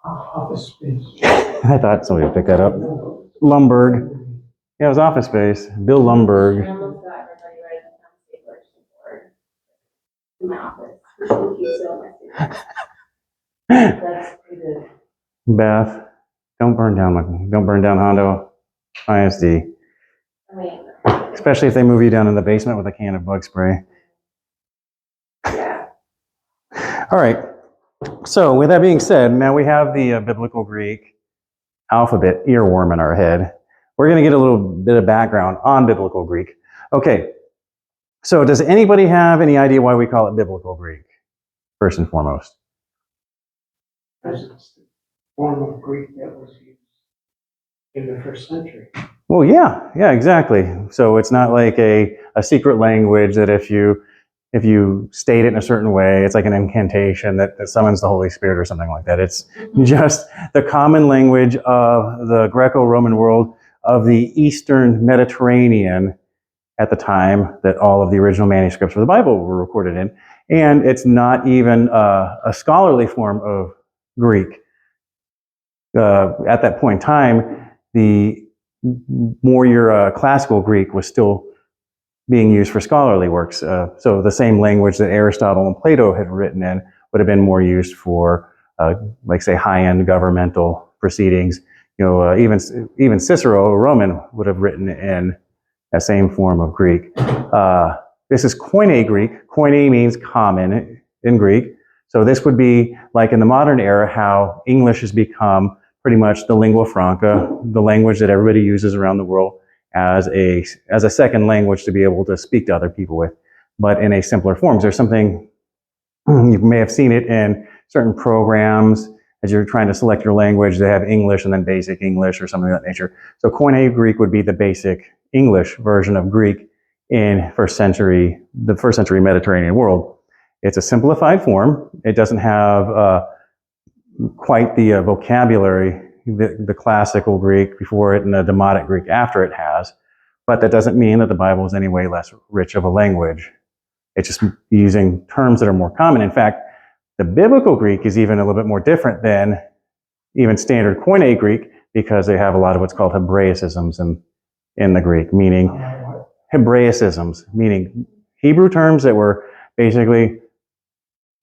Office space. I thought somebody would pick that up. Lumberg. Yeah, it was Office Space. Bill Lumberg. I almost got everybody right on the stapler board in my office. Thank you so much. That's pretty good. Beth, don't burn down Hondo ISD. I mean, Especially if they move you down in the basement with a can of bug spray. yeah. All right. So with that being said, now we have the Biblical Greek alphabet earworm in our head. We're going to get a little bit of background on Biblical Greek. Okay. So does anybody have any idea why we call it Biblical Greek, first and foremost? Because it's the form of Greek that was used in the first century. Well, yeah, exactly. So it's not like a secret language that if you state it in a certain way, it's like an incantation that summons the Holy Spirit or something like that. It's just the common language of the Greco-Roman world of the Eastern Mediterranean at the time that all of the original manuscripts of the Bible were recorded in. And it's not even a scholarly form of Greek. At that point in time, the more your classical Greek was still being used for scholarly works. So the same language that Aristotle and Plato had written in would have been more used for, like say, high-end governmental proceedings. Even Cicero, a Roman, would have written in that same form of Greek. This is Koine Greek. Koine means common in Greek. So this would be like in the modern era how English has become pretty much the lingua franca, the language that everybody uses around the world as a second language to be able to speak to other people with, but in a simpler form. There's something, you may have seen it in certain programs as you're trying to select your language. They have English and then basic English or something of that nature. So Koine Greek would be the basic English version of Greek in the first century Mediterranean world. It's a simplified form. It doesn't have quite the vocabulary the classical Greek before it and the Demotic Greek after it has, but that doesn't mean that the Bible is any way less rich of a language. It's just using terms that are more common. In fact, the Biblical Greek is even a little bit more different than even standard Koine Greek because they have a lot of what's called Hebraicisms in the Greek, meaning Hebraicisms, meaning Hebrew terms that were basically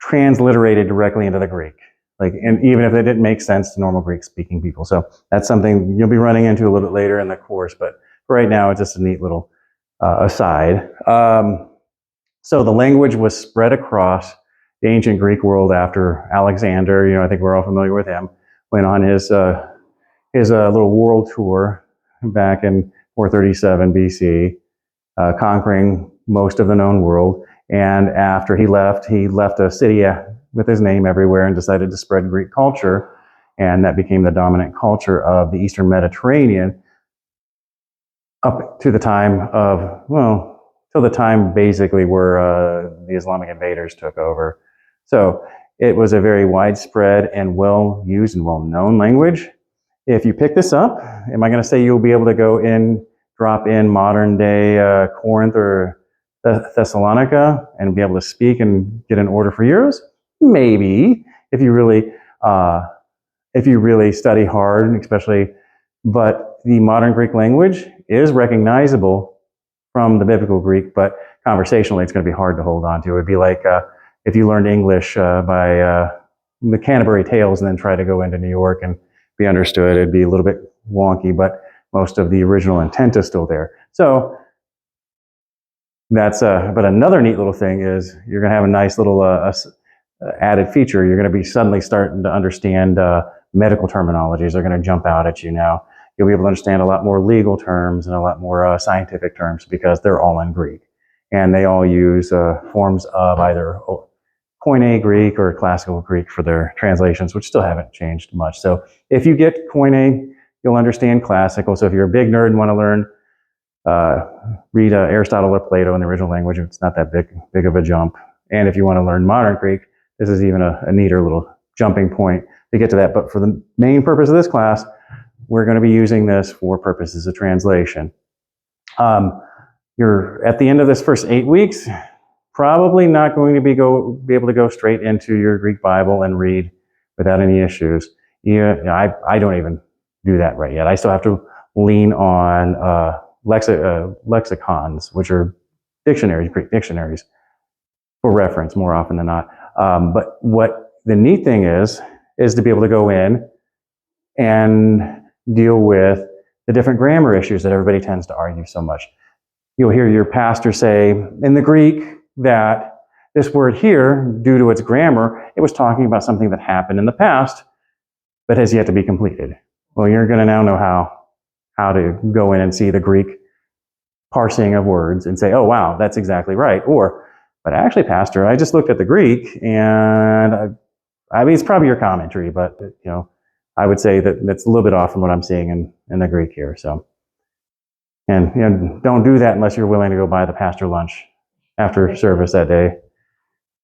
transliterated directly into the Greek. And even if they didn't make sense to normal Greek-speaking people. So that's something you'll be running into a little bit later in the course, but for right now, it's just a neat little aside. So the language was spread across the ancient Greek world after Alexander, I think we're all familiar with him, went on his little world tour back in 437 BC, conquering most of the known world. And after he left a city with his name everywhere and decided to spread Greek culture. And that became the dominant culture of the Eastern Mediterranean up to the time till the time basically where the Islamic invaders took over. So it was a very widespread and well-used and well-known language. If you pick this up, am I going to say you'll be able to drop in modern day Corinth or Thessalonica and be able to speak and get an order for euros? Maybe, if you really study hard, especially, but the modern Greek language is recognizable from the Biblical Greek, but conversationally it's going to be hard to hold on to. It would be like if you learned English by the Canterbury Tales and then try to go into New York and be understood. It'd be a little bit wonky, but most of the original intent is still there. So that's, but another neat little thing is you're going to have a nice little added feature. You're going to be suddenly starting to understand medical terminologies. They're going to jump out at you now. You'll be able to understand a lot more legal terms and a lot more scientific terms because they're all in Greek. And they all use forms of either Koine Greek or Classical Greek for their translations, which still haven't changed much. So if you get Koine, you'll understand Classical. So if you're a big nerd and want to learn, read Aristotle or Plato in the original language. It's not that big of a jump. And if you want to learn modern Greek, this is even a neater little jumping point to get to that. But for the main purpose of this class, we're going to be using this for purposes of translation. You're at the end of this first 8 weeks, probably not going to be able to go straight into your Greek Bible and read without any issues. Yeah, I don't even do that right yet. I still have to lean on lexicons, which are dictionaries, Greek dictionaries, for reference more often than not. But what the neat thing is to be able to go in and deal with the different grammar issues that everybody tends to argue so much. You'll hear your pastor say in the Greek that this word here, due to its grammar, it was talking about something that happened in the past, but has yet to be completed. Well, you're going to now know how to go in and see the Greek parsing of words and say, oh, wow, that's exactly right. Or, but actually, pastor, I just looked at the Greek and I mean, it's probably your commentary, but, I would say that that's a little bit off from what I'm seeing in the Greek here. So, and don't do that unless you're willing to go buy the pastor lunch after service that day.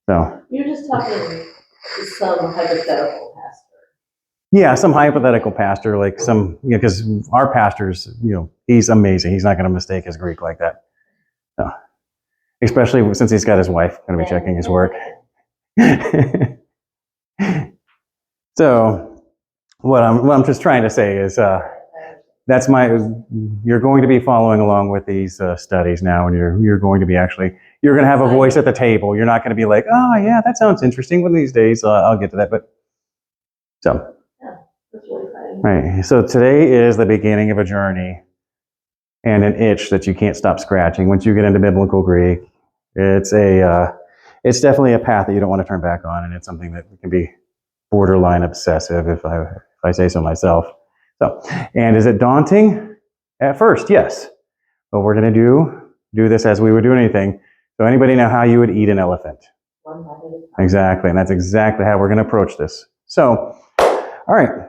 So You're just talking to some hypothetical pastor. yeah, some hypothetical pastor, like some, because our pastor's, he's amazing. He's not going to mistake his Greek like that. So, especially since he's got his wife going to be checking his work. So what I'm just trying to say is you're going to be following along with these studies now, and you're going to be you're going to have a voice at the table. You're not going to be like, oh yeah, that sounds interesting. One of these days I'll get to that. But so Yeah, that's really exciting. right. So today is the beginning of a journey and an itch that you can't stop scratching. Once you get into biblical Greek, it's definitely a path that you don't want to turn back on, and it's something that can be borderline obsessive, if I say so myself. So, and is it daunting? At first, yes. But we're going to do this as we would do anything. So anybody know how you would eat an elephant? One bite at a time. Exactly, and that's exactly how we're going to approach this. So, all right,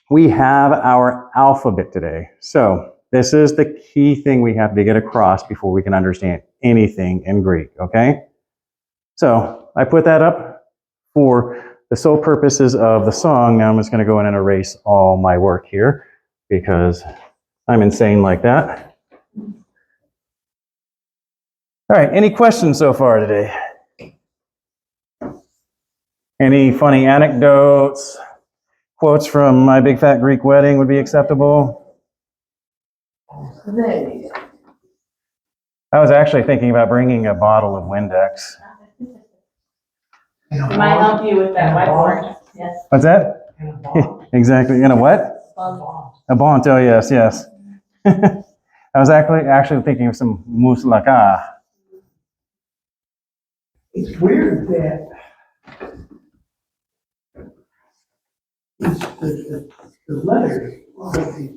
we have our alphabet today. So this is the key thing we have to get across before we can understand anything in Greek, okay? So I put that up for the sole purposes of the song. Now I'm just going to go in and erase all my work here because I'm insane like that. All right, any questions so far today? Any funny anecdotes, quotes from My Big Fat Greek Wedding would be acceptable? There you go. I was actually thinking about bringing a bottle of Windex. It might help you with that whiteboard. Yes. What's that? Exactly. In a what? A bont. Oh, yes. I was actually thinking of some moussaka. It's weird that the letters, all of these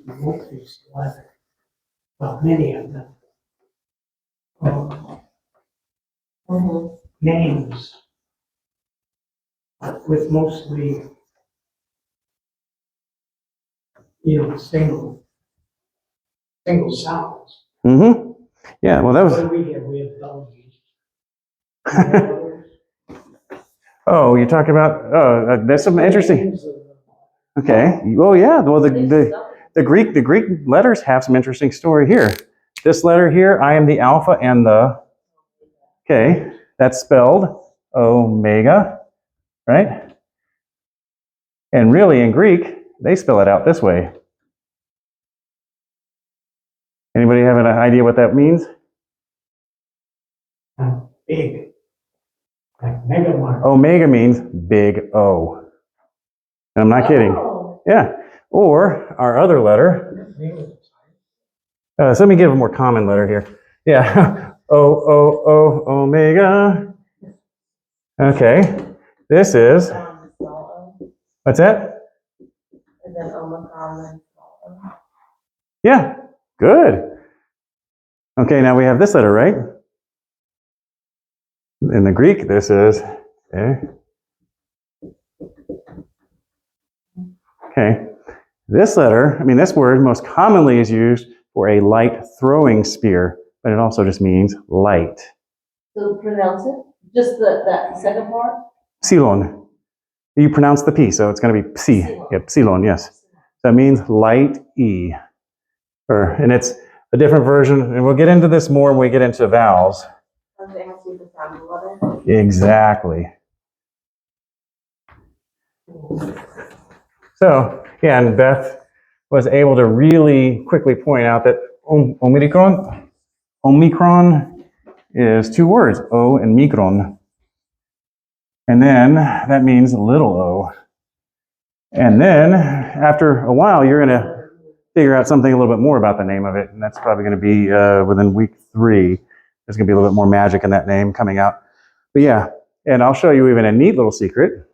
letters, well, many of them, names, with mostly, single sounds. Mm-hmm. Yeah, well, that What was... do we have? We have Belgians. Oh, you're talking about... there's some interesting... Okay. Oh, yeah. Well, the Greek letters have some interesting story here. This letter here, I am the alpha and the... Okay, that's spelled omega, right? And really, in Greek, they spell it out this way. Anybody have an idea what that means? Big. Like mega one. Omega means big O. And I'm not kidding. Oh. Yeah. Or our other letter. So let me give a more common letter here. Yeah. O, omega. Okay. This is... What's that? And then Omicron. Yeah. Good. Okay, now we have this letter, right? In the Greek, this is... Okay. This letter, this word most commonly is used for a light throwing spear, but it also just means light. So pronounce it? Just that second part? Psilon. You pronounce the P, so it's going to be psi. Psilon. Yep, psilon, yes. That means light E. And it's a different version, and we'll get into this more when we get into vowels. Does it have to be the sound letter? Exactly. So, yeah, and Beth was able to really quickly point out that Omicron is two words, O and micron. And then that means little o. And then after a while, you're going to figure out something a little bit more about the name of it. And that's probably going to be within week 3. There's going to be a little bit more magic in that name coming out. But yeah, and I'll show you even a neat little secret.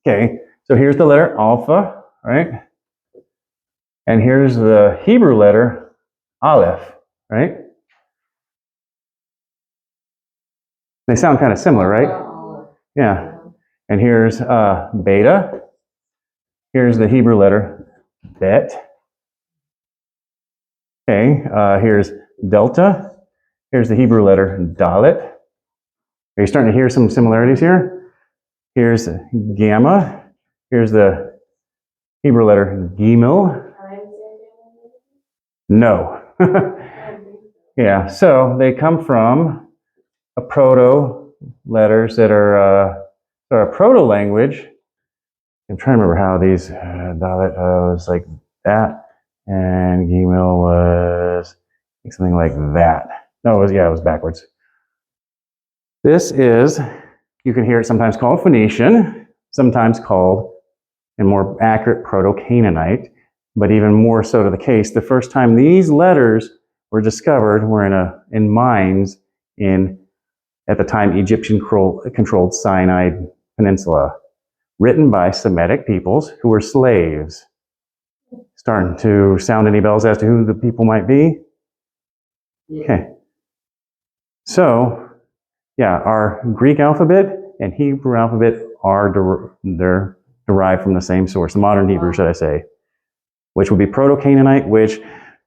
Okay, so here's the letter alpha, right? And here's the Hebrew letter aleph, right? They sound kind of similar, right? Yeah. And here's beta. Here's the Hebrew letter bet. Okay, here's delta. Here's the Hebrew letter dalet. Are you starting to hear some similarities here? Here's gamma. Here's the Hebrew letter gimel. No. Yeah, so they come from a proto letters that are a proto language. I'm trying to remember how these dalet was like that, and gimel was something like that. No, it was backwards. This is, you can hear it sometimes called Phoenician, sometimes called, and more accurate, Proto-Canaanite, but even more so to the case, the first time these letters were discovered were in mines at the time, Egyptian-controlled Sinai Peninsula, written by Semitic peoples who were slaves. Starting to sound any bells as to who the people might be? Yeah. Okay. So, yeah, our Greek alphabet and Hebrew alphabet are they're derived from the same source, the modern Hebrew, should I say, which would be Proto-Canaanite, which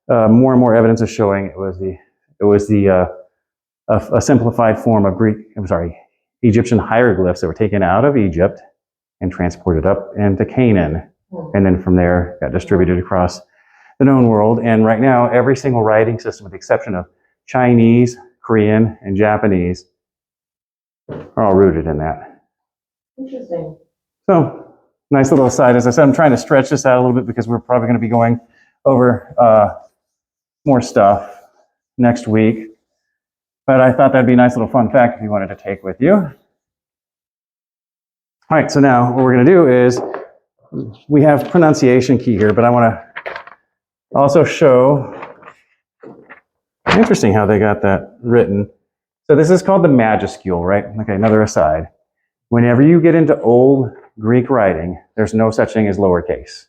more and more evidence is showing it was a simplified form of Egyptian hieroglyphs that were taken out of Egypt and transported up into Canaan, and then from there got distributed across the known world. And right now, every single writing system, with the exception of Chinese, Korean, and Japanese, are all rooted in that. Interesting. So, nice little aside. As I said, I'm trying to stretch this out a little bit because we're probably going to be going over more stuff next week. But I thought that'd be a nice little fun fact if you wanted to take with you. All right, so now what we're going to do is, we have pronunciation key here, but I want to also show, interesting how they got that written. So this is called the majuscule, right? Okay, another aside. Whenever you get into old Greek writing, there's no such thing as lowercase.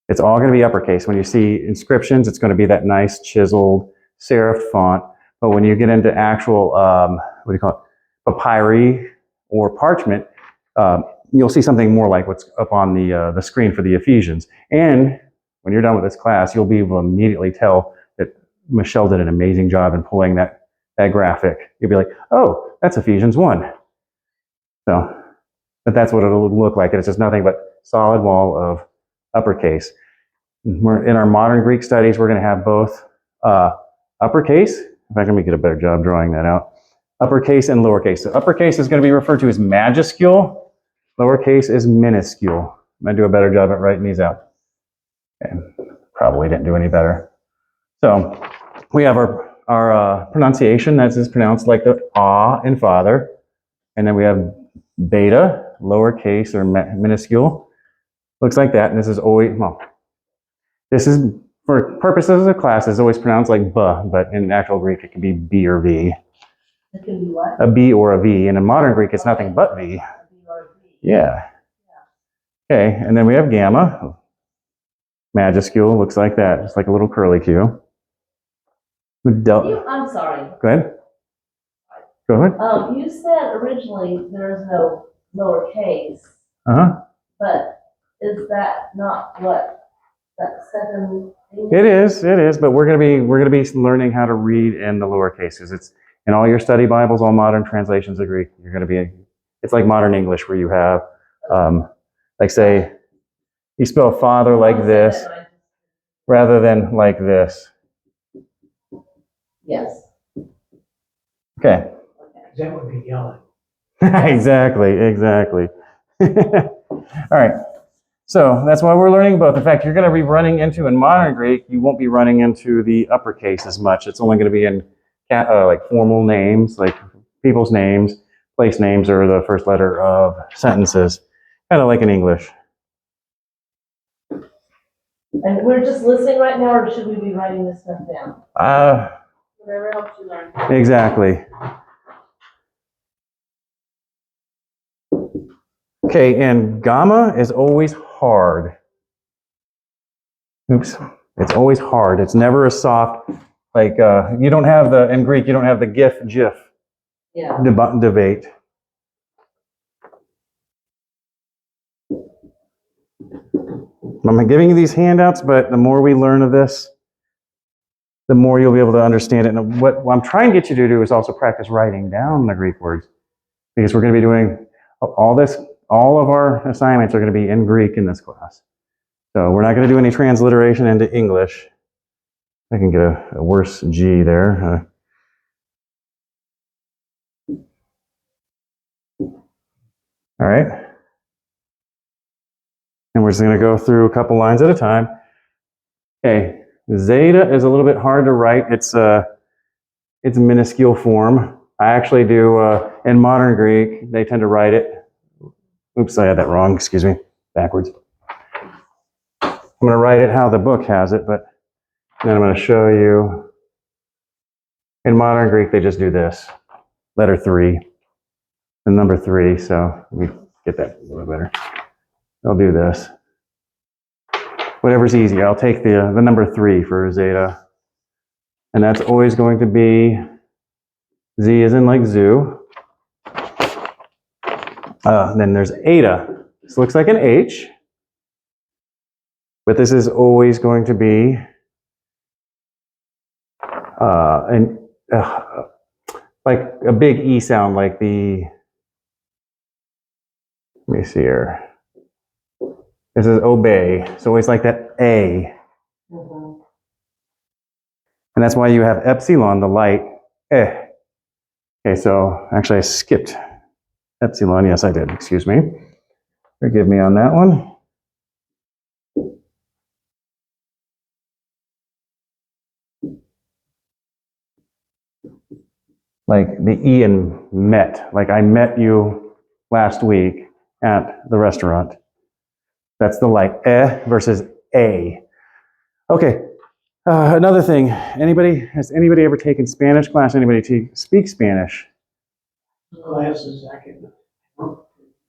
It's all going to be uppercase. When you see inscriptions, it's going to be that nice chiseled serif font. But when you get into actual, papyri or parchment, you'll see something more like what's up on the screen for the Ephesians. And when you're done with this class, you'll be able to immediately tell that Michelle did an amazing job in pulling that graphic. You'll be like, oh, that's Ephesians 1. So, but that's what it'll look like. And it's just nothing but solid wall of uppercase. In our modern Greek studies, we're going to have both uppercase. In fact, let me get a better job drawing that out. Uppercase and lowercase. So uppercase is going to be referred to as majuscule. Lowercase is minuscule. I'm going to do a better job at writing these out. Okay. Probably didn't do any better. So we have our pronunciation that is pronounced like the ah in father. And then we have beta, lowercase or minuscule. Looks like that. And this is always, this is, for purposes of class, is always pronounced like b, but in actual Greek it can be b or v. It can be what? A b or a v. And in modern Greek it's nothing but v. Yeah. Okay, and then we have gamma. Majuscule looks like that. It's like a little curly Q. I'm sorry. Go ahead. Go ahead. You said originally there's no lowercase, but is that not what that second thing is? It is, but we're gonna be learning how to read in the lower cases. It's in all your study Bibles, all modern translations of Greek. It's like modern English where you have, like say, you spell father like this rather than like this. Yes. Okay. That would be yelling. Exactly. All right. So that's why we're learning both. In fact, you're going to be running into, in modern Greek, you won't be running into the uppercase as much. It's only going to be in like formal names, like people's names, place names, or the first letter of sentences, kind of like in English. And we're just listening right now, or should we be writing this stuff down? Whatever helps you learn. Exactly. Okay, and gamma is always hard. Oops. It's always hard. It's never a soft, like, you don't have the, in Greek, you don't have the GIF Yeah. debate. I'm giving you these handouts, but the more we learn of this, the more you'll be able to understand it. And what I'm trying to get you to do is also practice writing down the Greek words, because we're going to be doing all this, all of our assignments are going to be in Greek in this class. So we're not going to do any transliteration into English. I can get a worse G there. All right. And we're just going to go through a couple lines at a time. Okay. Zeta is a little bit hard to write. It's a minuscule form. I actually do, in modern Greek, they tend to write it. Oops, I had that wrong. Excuse me. Backwards. I'm going to write it how the book has it, but then I'm going to show you. In modern Greek, they just do this. Letter 3. The number 3. So let me get that a little better. I'll do this. Whatever's easy. I'll take the number 3 for zeta. And that's always going to be Z as in like zoo. Then there's eta. This looks like an H. But this is always going to be like a big E sound, like the, let me see here. This is obey. So always like that A. Mm-hmm. And that's why you have epsilon, the light, eh. Okay, so actually I skipped epsilon. Yes, I did. Excuse me. Forgive me on that one. Like the E in met. Like I met you last week at the restaurant. That's the light, eh versus A. Okay. Another thing. Has anybody ever taken Spanish class? Anybody speak Spanish? Classes, I can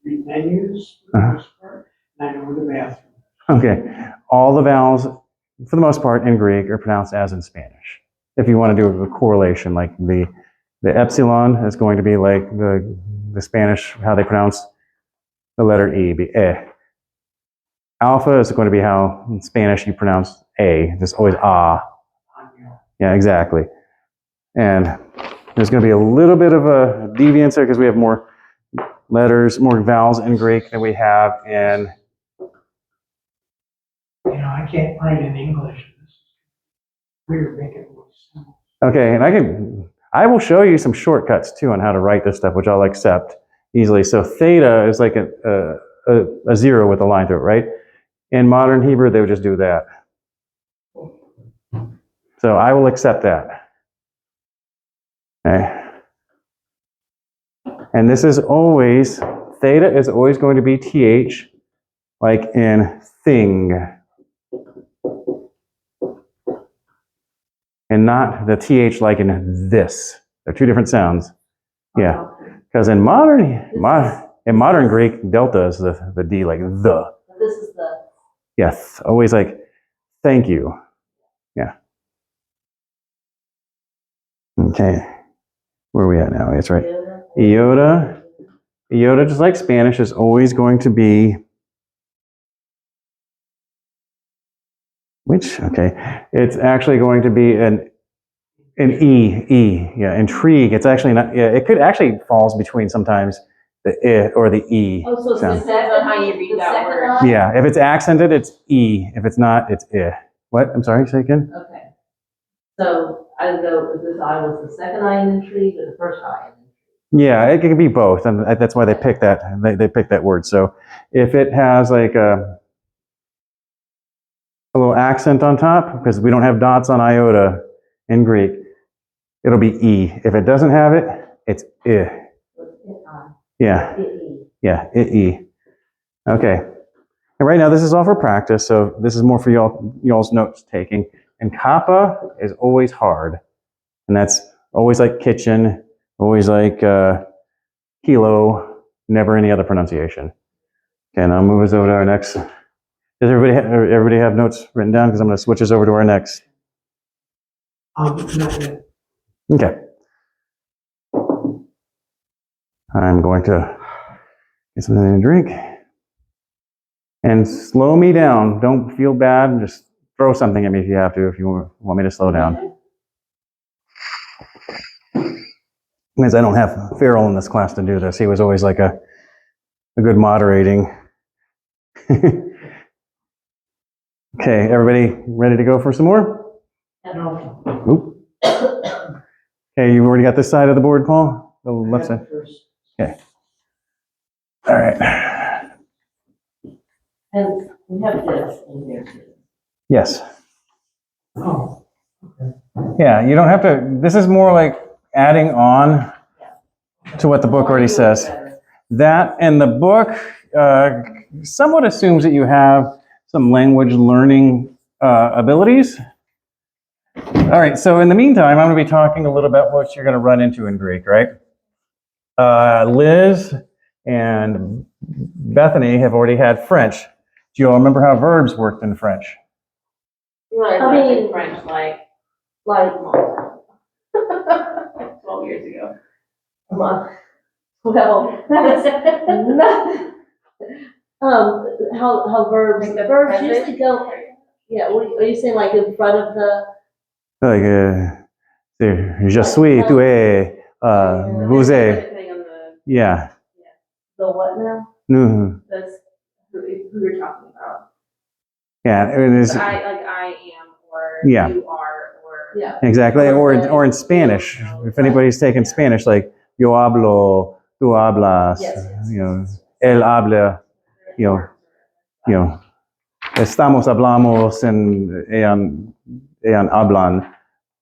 read menus for the most part, and I know the bathroom. Okay. All the vowels, for the most part, in Greek are pronounced as in Spanish. If you want to do a correlation, like the epsilon is going to be like the Spanish, how they pronounce the letter E, be eh. Alpha is going to be how in Spanish you pronounce A. There's always ah. Yeah, exactly. And there's going to be a little bit of a deviance there because we have more letters, more vowels in Greek than we have in. You know, I can't write in English. We're making it look simple. Okay, and I will show you some shortcuts too on how to write this stuff, which I'll accept easily. So theta is like a 0 with a line through it, right? In modern Hebrew, they would just do that. So I will accept that. Okay. And this is always, theta is always going to be th, like in thing. And not the th like in this. They're two different sounds. Yeah. Because in modern Greek, delta is the D, like the. This is the. Yes, always like, thank you. Yeah. Okay. Where are we at now? That's right. Iota. Iota, just like Spanish, is always going to be, okay. It's actually going to be an E. Yeah, intrigue. It's actually not, yeah, it could actually falls between sometimes the I or the E. Oh, so sound. it's the second, how you read the that second word. line? Yeah, if it's accented, it's E. If it's not, it's I. What? I'm sorry, say again? Okay. So I don't know if this I was the second eye in intrigue or the first eye in intrigue. Yeah, it can be both, and that's why they picked that. They picked that word. So if it has like a a little accent on top, because we don't have dots on iota in Greek, it'll be E. If it doesn't have it, it's I. Yeah, yeah, I. Okay. And right now, this is all for practice, so this is more for y'all's notes taking. And kappa is always hard. And that's always like kitchen, always like kilo, never any other pronunciation. Okay, now I'll move us over to our next. Does everybody have notes written down? Because I'm going to switch us over to our next. Not yet. Okay. I'm going to get something to drink. And slow me down. Don't feel bad. Just throw something at me if you have to, if you want me to slow down. Because I don't have Farrell in this class to do this. He was always like a good moderating. Okay, everybody ready to go for some more? No. Oop. Okay, you already got this side of the board, Paul? The left side? Okay. All right. And we have this in here too. Yes. Oh, Yeah, you don't have to, this is more like adding on to what the book already says. That and the book somewhat assumes that you have some language learning abilities. All right, so in the meantime, I'm going to be talking a little about what you're going to run into in Greek, right? Liz and Bethany have already had French. Do you all remember how verbs worked in French? I mean- French like Like, 12 years ago. well, how verbs, Like the verbs present? usually go, yeah, are you saying like in front of the, Like, je suis, tu es, vous êtes. Depending on the, Yeah. the what now? Mhm. that's who you're talking about. Yeah, it is. I am, or Yeah. you are, or. Yeah. Exactly, or in Spanish. If anybody's taken Spanish, like yo hablo, tú hablas, Yes. you know, él habla, you know, estamos hablamos and ellos hablan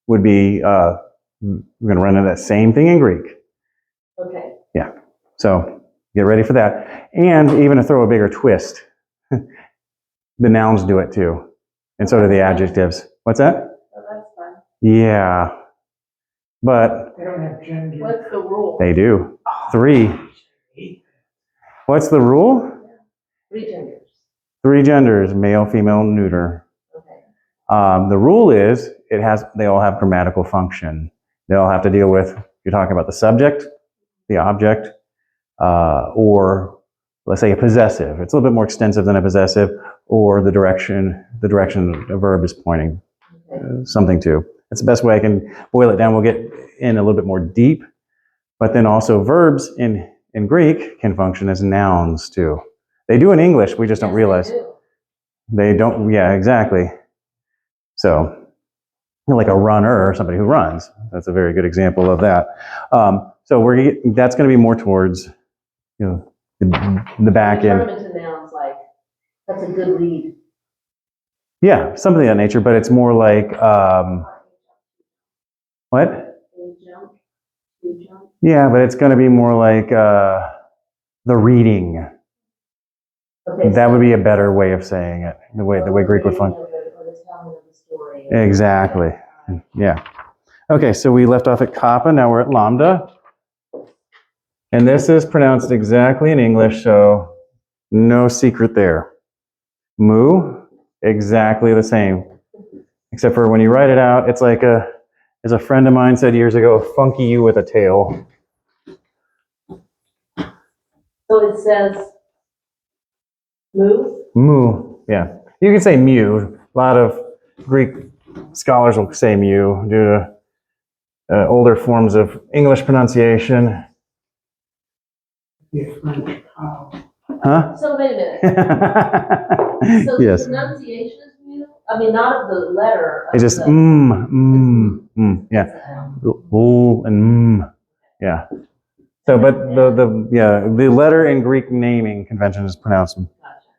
would be, we're going to run into that same thing in Greek. Okay. So get ready for that. And even to throw a bigger twist, the nouns do it too. And so do the adjectives. What's that? So that's fun. Yeah. But they don't have gender. What's the rule? they do. 3. What's the rule? 3 genders. 3 genders, male, female, neuter. Okay. The rule is they all have grammatical function. They all have to deal with, you're talking about the subject, the object, or let's say a possessive. It's a little bit more extensive than a possessive, or the direction a verb is pointing something to. That's the best way I can boil it down. We'll get in a little bit more deep, but then also verbs in Greek can function as nouns too. They do in English, we just don't Yes, realize. they do. They don't, yeah, exactly. So, like a runner or somebody who runs. That's a very good example of that. So that's going to be more towards, the back end. Turn them into nouns like, that's a good read. Yeah, something of that nature, but it's more like, what? You jump, you jump. Yeah, but it's going to be more like the reading. Okay, That so- would be a better way of saying it, the way Greek would function. Or the telling of the story. Exactly. Yeah. Okay, so we left off at kappa, now we're at lambda. And this is pronounced exactly in English, so no secret there. Mu, exactly the same. Except for when you write it out, it's like as a friend of mine said years ago, funky you with a tail. So it says, move. Mu, yeah. You can say mu. A lot of Greek scholars will say mu due to older forms of English pronunciation. Yeah, French cow. Huh? So wait a minute. So the Yes. pronunciation is mu? I mean, not of the letter. Of It's just the, yeah. Ooh and yeah. So, but the letter in Greek naming convention is pronounced Gotcha.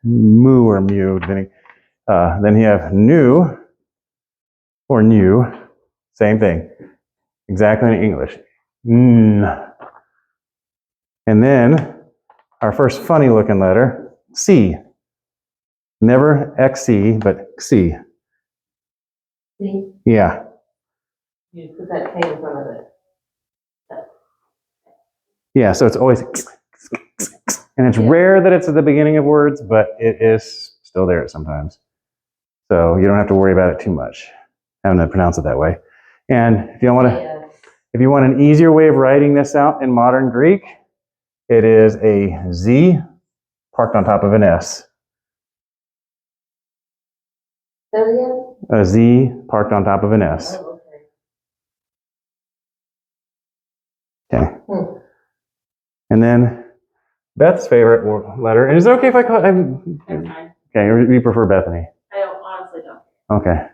mu or mu, depending. Then you have new or new, same thing, exactly in English. And then our first funny looking letter, C. Never XC, but C. See, Yeah. you put that K in front of it. Yeah, so it's always, and it's rare that it's at the beginning of words, but it is still there sometimes. So you don't have to worry about it too much, having to pronounce it that way. And if you want to, Yes. if you want an easier way of writing this out in modern Greek, it is a Z parked on top of an S. Say it again? A Z parked on top of an S. Oh, okay. Okay. And then Beth's favorite letter. And is it okay if I call it? That's fine. Okay, you prefer Bethany. I honestly don't. Okay.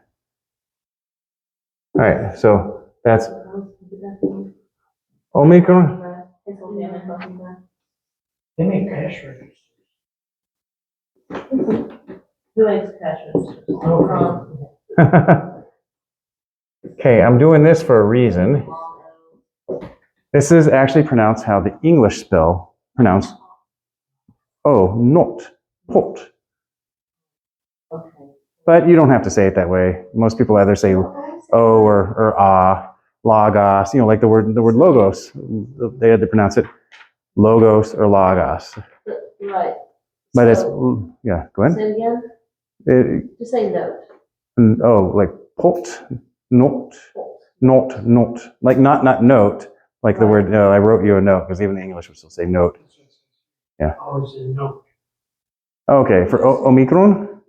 All right, so that's Omicron. They make cash registers. Who makes cash registers? Okay, I'm doing this for a reason. This is actually pronounced how the English pronounce oh, not, pot. Okay. But you don't have to say it that way. Most people either say O or ah, logos, like the word logos. They had to pronounce it logos or logos. Right. But it's, So, yeah, go ahead. say it again? It, Just say note. oh, like pot, not, like not note, like the word, I wrote you a note, because even the English would still say note. Yeah. Always a note. Okay, for Omicron?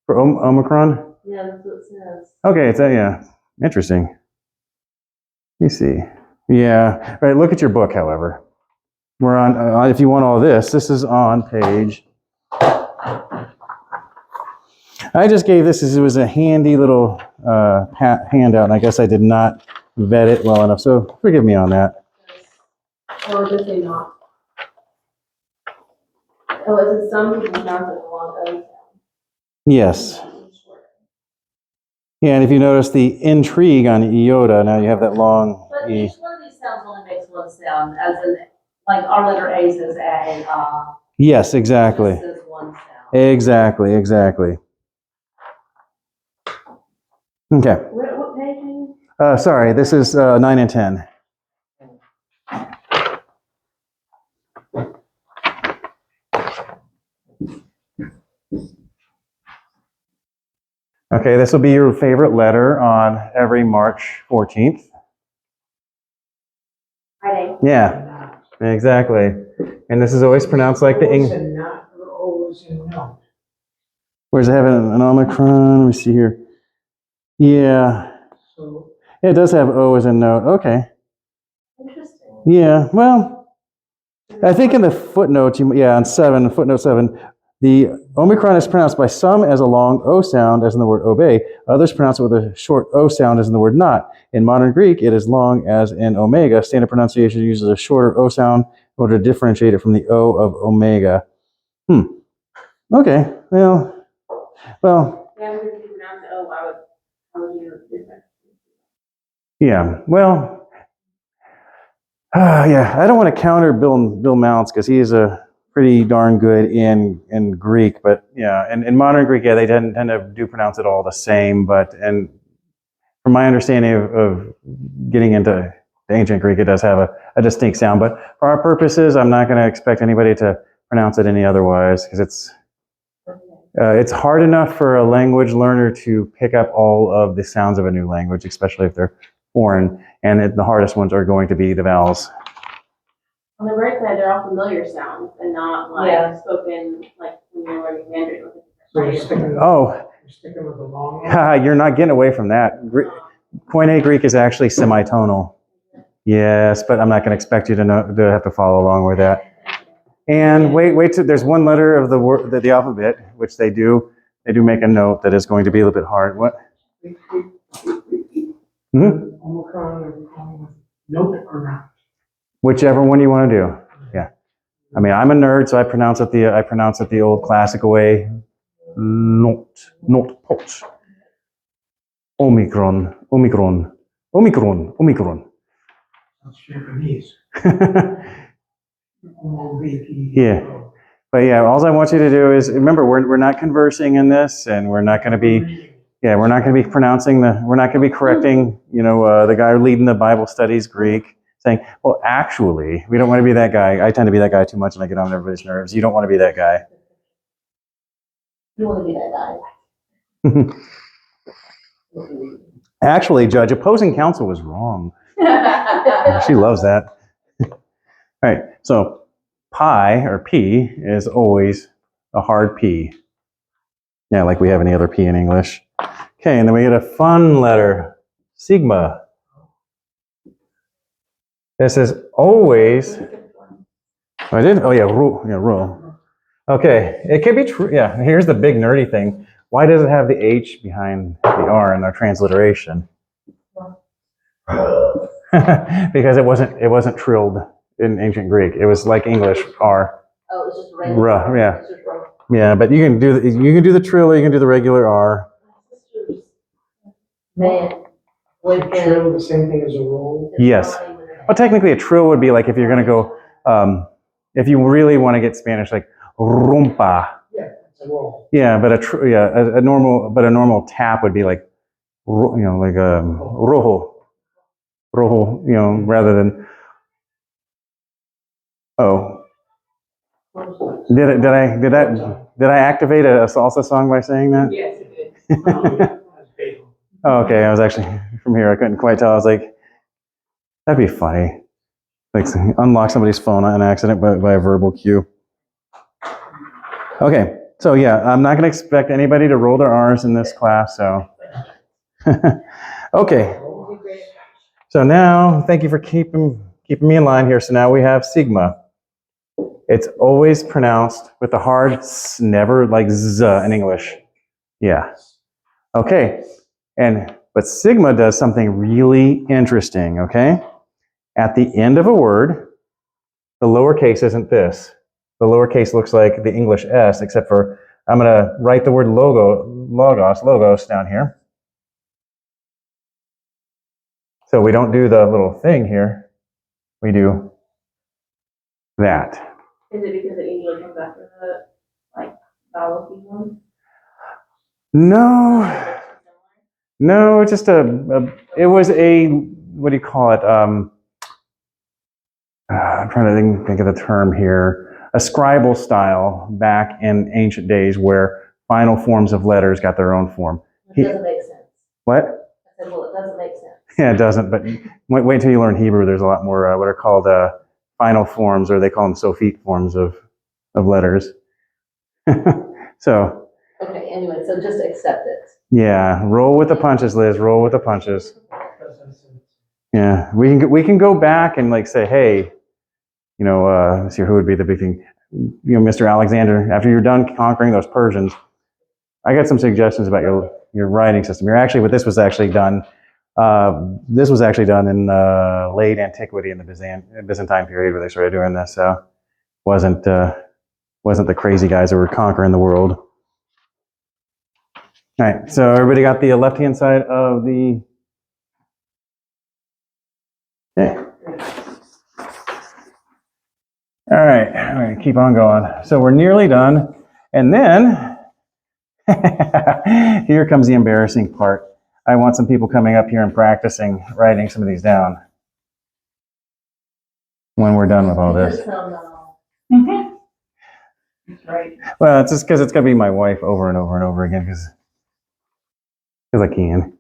For Omicron? Yeah, that's what it says. Okay, it's yeah, interesting. Let me see. Yeah, all right, look at your book, however. We're on, if you want all this is on page. I just gave this as it was a handy little handout, and I guess I did not vet it well enough, so forgive me on that. Or just say not. Oh, it says some people pronounce it long O sound. Yes. Yeah, and if you notice the intrigue on iota, now you have that long But E. each one of these sounds only makes one sound, as in, like our letter A says A and Yes, exactly. This is one sound. Exactly. Okay. What page are you? Sorry, this is 9 and 10. Okay, this will be your favorite letter on every March 14th. Friday. Yeah, exactly. And this is always pronounced like the Always English. a not or always a no. Where's it having an Omicron? Let me see here. Yeah, So it does have O as a note. Okay. Interesting. Yeah, well, I think in the footnote, on footnote 7, the Omicron is pronounced by some as a long O sound, as in the word obey. Others pronounce it with a short O sound, as in the word not. In modern Greek, it is long as in omega. Standard pronunciation uses a shorter O sound in order to differentiate it from the O of omega. Okay, well. Yeah, because if you pronounce it O, how would you do that? Yeah, well, yeah, I don't want to counter Bill Mounts because he is a pretty darn good in Greek, but yeah, in modern Greek, yeah, they tend to do pronounce it all the same, and from my understanding of getting into ancient Greek, it does have a distinct sound, but for our purposes, I'm not going to expect anybody to pronounce it any otherwise, because it's hard enough for a language learner to pick up all of the sounds of a new language, especially if they're foreign, and the hardest ones are going to be the vowels. On the right side, they're all familiar sounds and not like Yeah. spoken like when you're learning Mandarin with a So you're different sticking with the long one? You're not getting away from that. Koine Greek is actually semitonal. Yes, but I'm not going to expect you to have to follow along with that. And wait till there's one letter of the word, the alphabet, which they do make a note that is going to be a little bit hard. What? Omicron or note or not? Whichever one you want to do. Yeah. I mean, I'm a nerd, so I pronounce it the old classical way. not pot. Omicron. That's Japanese. Yeah. But yeah, all I want you to do is remember we're not conversing in this, and we're not going to be we're not going to be we're not going to be correcting the guy leading the Bible studies Greek, saying, well, actually, we don't want to be that guy. I tend to be that guy too much, and I get on everybody's nerves. You don't want to be that guy. You want to be that guy. Actually, Judge, opposing counsel was wrong. She loves that. All right, so pi or P is always a hard P. Yeah, like we have any other P in English. Okay, and then we get a fun letter, sigma. This is always. I did? Oh yeah, ru. Okay, it could be true. Yeah, here's the big nerdy thing. Why does it have the H behind the R in our transliteration? Because it wasn't trilled in ancient Greek. It was like English R. Oh, it's just regular. Yeah. It's just regular. Yeah, but you can do the trill, you can do the regular R. Man, with Trill, the same thing as a roll. Yes. Well, technically, a trill would be like if you're going to go, if you really want to get Spanish, like rumpa. Yeah, it's a roll. Yeah, but a normal tap would be like, like a rojo, rather than. Oh, did I activate a salsa song by saying that? Yes, it did. Oh, okay. I was actually from here. I couldn't quite tell. I was like, that'd be funny. Like unlock somebody's phone on accident by a verbal cue. Okay. So yeah, I'm not going to expect anybody to roll their R's in this class. So, okay. So now, thank you for keeping me in line here. So now we have sigma. It's always pronounced with the hard s, never like z in English. Yeah. Okay. But sigma does something really interesting, okay? At the end of a word, the lowercase isn't this. The lowercase looks like the English S, except for I'm going to write the word logos down here. So we don't do the little thing here. We do that. Is it because it usually comes after the, vowel key one? No, it's just it was a, what do you call it? I'm trying to think of the term here. A scribal style back in ancient days where final forms of letters got their own form. It doesn't make sense. What? I said, well, it doesn't make sense. Yeah, it doesn't, but wait until you learn Hebrew. There's a lot more what are called final forms, or they call them sophete forms of letters. So. Okay, anyway, so just accept it. Yeah, roll with the punches, Liz. Roll with the punches. Yeah, we can go back and like say, hey, let's see, who would be the big thing? Mr. Alexander, after you're done conquering those Persians, I got some suggestions about your writing system. This was actually done. This was actually done in late antiquity in the Byzantine period where they started doing this. So wasn't the crazy guys that were conquering the world. All right, so everybody got the left-hand side of the. Okay. All right, keep on going. So we're nearly done, and then here comes the embarrassing part. I want some people coming up here and practicing writing some of these down when we're done with all this. Mm-hmm. That's right. Well, it's just because it's going to be my wife over and over and over again because I can.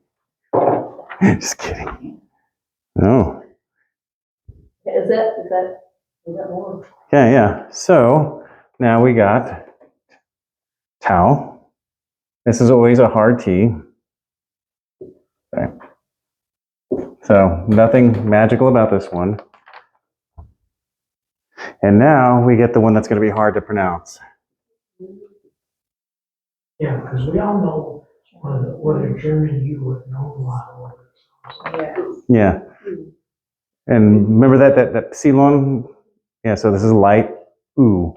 Just kidding. No. Is that more? Yeah. So now we got tau. This is always a hard T. Okay. So nothing magical about this one. And now we get the one that's going to be hard to pronounce. Yeah, because we all know what a German U would know a lot of words. Yeah. And remember that Silon? Yeah, so this is light, oo.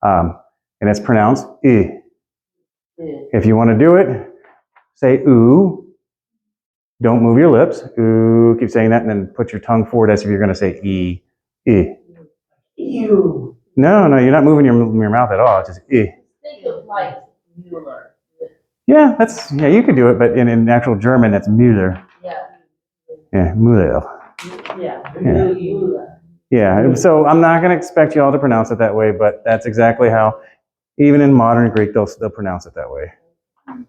And it's pronounced I. If you want to do it, say ooh. Don't move your lips. Ooh, keep saying that, and then put your tongue forward as if you're going to say e. E. Ew. No, you're not moving your mouth at all. It's just e. Think of like Mueller. Yeah, you could do it, but in actual German, it's Müller. Yeah. Yeah, Müller. Yeah. Mueller. Yeah, so I'm not going to expect you all to pronounce it that way, but that's exactly how, even in modern Greek, they'll pronounce it that way. And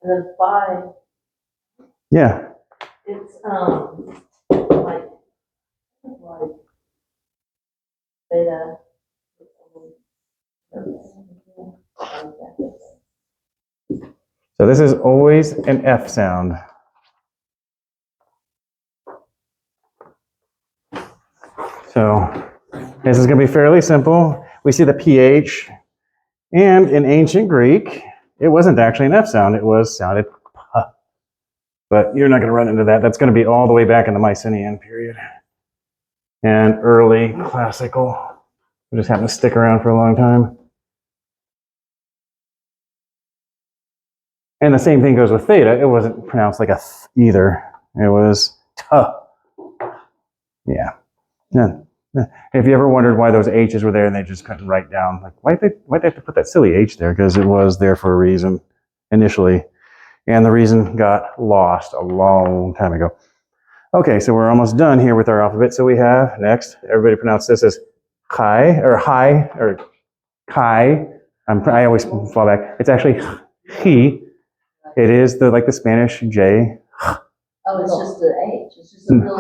then phi, Yeah. it's like beta. So this is always an F sound. So this is going to be fairly simple. We see the PH, and in ancient Greek, it wasn't actually an F sound. It sounded P. But you're not going to run into that. That's going to be all the way back in the Mycenaean period and early classical. We just happened to stick around for a long time. And the same thing goes with theta. It wasn't pronounced like a th either. It was t. Yeah. If you ever wondered why those H's were there and they just couldn't write down, like why'd they have to put that silly H there? Because it was there for a reason initially. And the reason got lost a long time ago. Okay, so we're almost done here with our alphabet. So we have, next, everybody pronounce this as chi, or hi, or chi. I always fall back. It's actually chi. It is like the Spanish J. Oh, it's just an H. It's just a little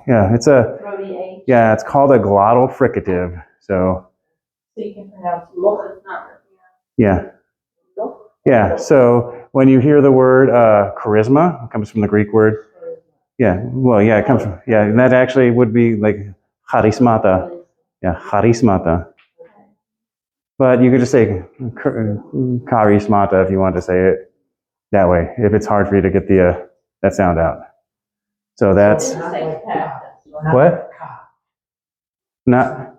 Yeah, it's a, throaty H. yeah, it's called a glottal fricative. So, So you can pronounce loch, it's not yeah. loch. Yeah, so when you hear the word charisma, it comes from the Greek word. Yeah, well, yeah, it comes from, yeah, and that actually would be like charismata. Yeah, charismata. But you could just say charismata if you want to say it that way, if it's hard for you to get the that sound out. So that's, what? Not,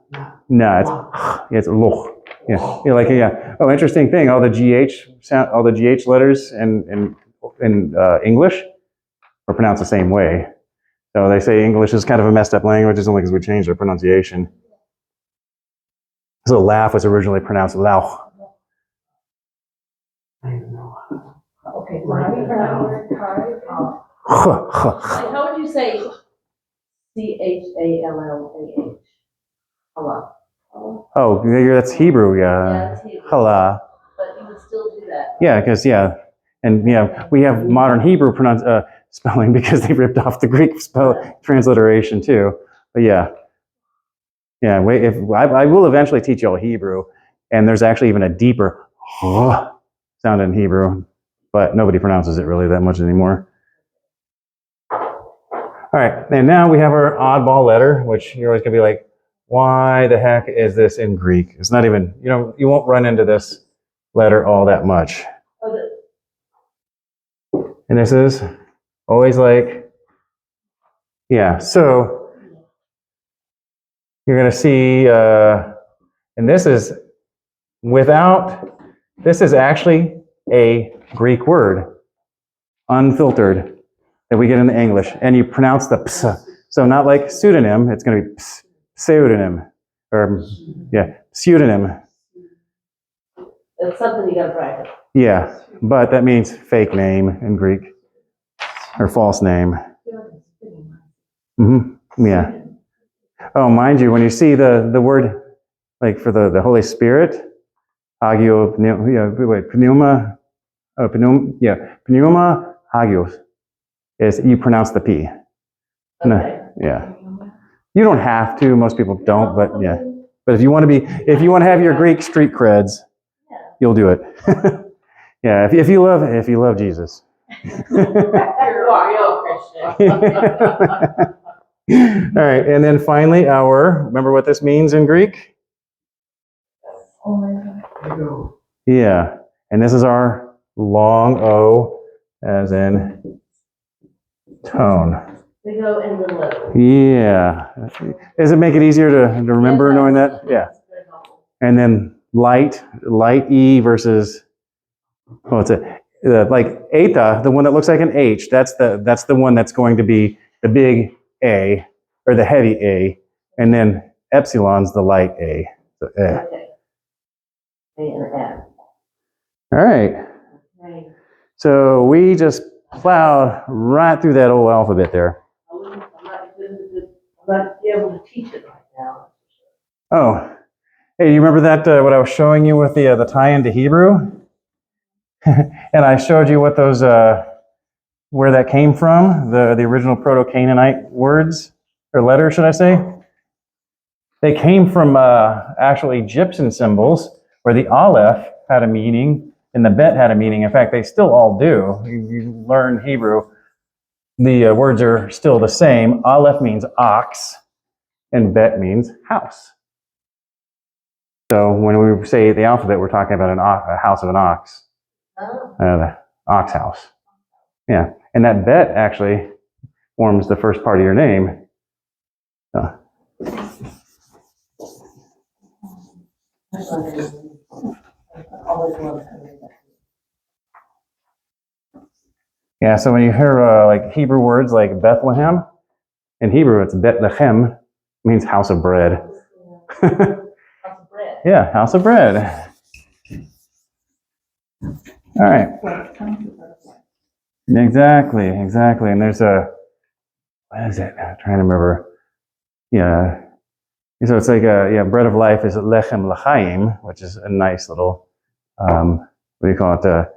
no, it's loch. Yeah, yeah. Oh, interesting thing. All the GH sound, all the GH letters in English are pronounced the same way. So they say English is kind of a messed up language. It's only because we changed our pronunciation. So laugh was originally pronounced lauch. I don't know. Okay, how would you say CHALLAH? Allah. Oh, that's Hebrew, yeah. it's Hebrew. Challah. But you would still do that. Yeah, because we have modern Hebrew spelling because they ripped off the Greek transliteration too. But yeah, if I will eventually teach you all Hebrew, and there's actually even a deeper sound in Hebrew, but nobody pronounces it really that much anymore. All right, and now we have our oddball letter, which you're always gonna be like, why the heck is this in Greek? It's not even, you won't run into this letter all that much. And this is always like, yeah, so you're going to see, and this is actually a Greek word, unfiltered, that we get in the English. And you pronounce the ps. So not like pseudonym, it's going to be ps, pseudonym, or pseudonym. It's something you got to practice. Yeah, but that means fake name in Greek, or false name. Yeah. Oh, mind you, when you see the word, like for the Holy Spirit, pneuma hagios, is you pronounce the P. Okay. No, yeah. You don't have to. Most people don't, but yeah. But if you want to have your Greek street creds, you'll do it. Yeah, if you love Jesus. You're a real Christian. All right, and then finally remember what this means in Greek? Oh my God. Yeah, and this is our long O, as in tone. We go in the middle. Yeah. Does it make it easier to remember knowing that? Yeah. And then light E versus well, it's like eta, the one that looks like an H. That's the one that's going to be the big A or the heavy A, and then epsilon's the light A. So, Okay. A and F. All right. Okay. So we just plowed right through that old alphabet there. I'm not able to teach it right now. Oh, hey, you remember that what I was showing you with the tie into Hebrew? And I showed you what those where that came from, the original Proto-Canaanite words or letters, should I say? They came from actual Egyptian symbols, where the Aleph had a meaning and the Bet had a meaning. In fact, they still all do. You learn Hebrew, the words are still the same. Aleph means ox, and Bet means house. So when we say the alphabet, we're talking about a house of an ox, Oh. the ox house. Yeah, and that Bet actually forms the first part of your name. Yeah, so when you hear like Hebrew words like Bethlehem, in Hebrew it's Bethlehem, means house of bread. Lots of bread. Yeah, house of bread. All right. Exactly. And there's what is it? I'm trying to remember. Yeah. So it's like bread of life is lechem l'chaim, which is a nice little, what do you call it?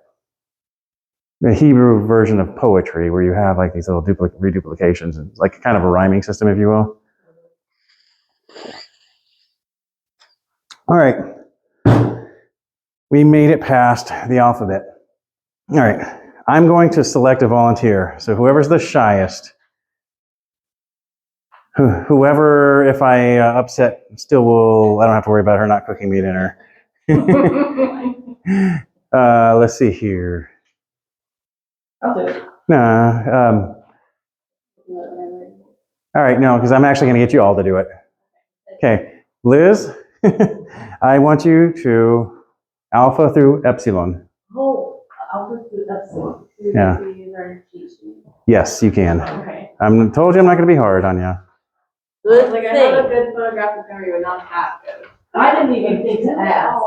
The Hebrew version of poetry, where you have like these little reduplications, and like kind of a rhyming system, if you will. All right. We made it past the alphabet. All right. I'm going to select a volunteer. So whoever's the shyest, whoever, if I upset, still will, I don't have to worry about her not cooking me dinner. Let's see here. I'll do it. No. All right, no, because I'm actually going to get you all to do it. Okay, Liz, I want you to alpha through epsilon. Oh, I'll just do epsilon. Yeah. Yes, you can. Okay. I'm told you I'm not going to be hard on you. Good Like I have a thing. good photographic memory, but not that good. I didn't even think to ask.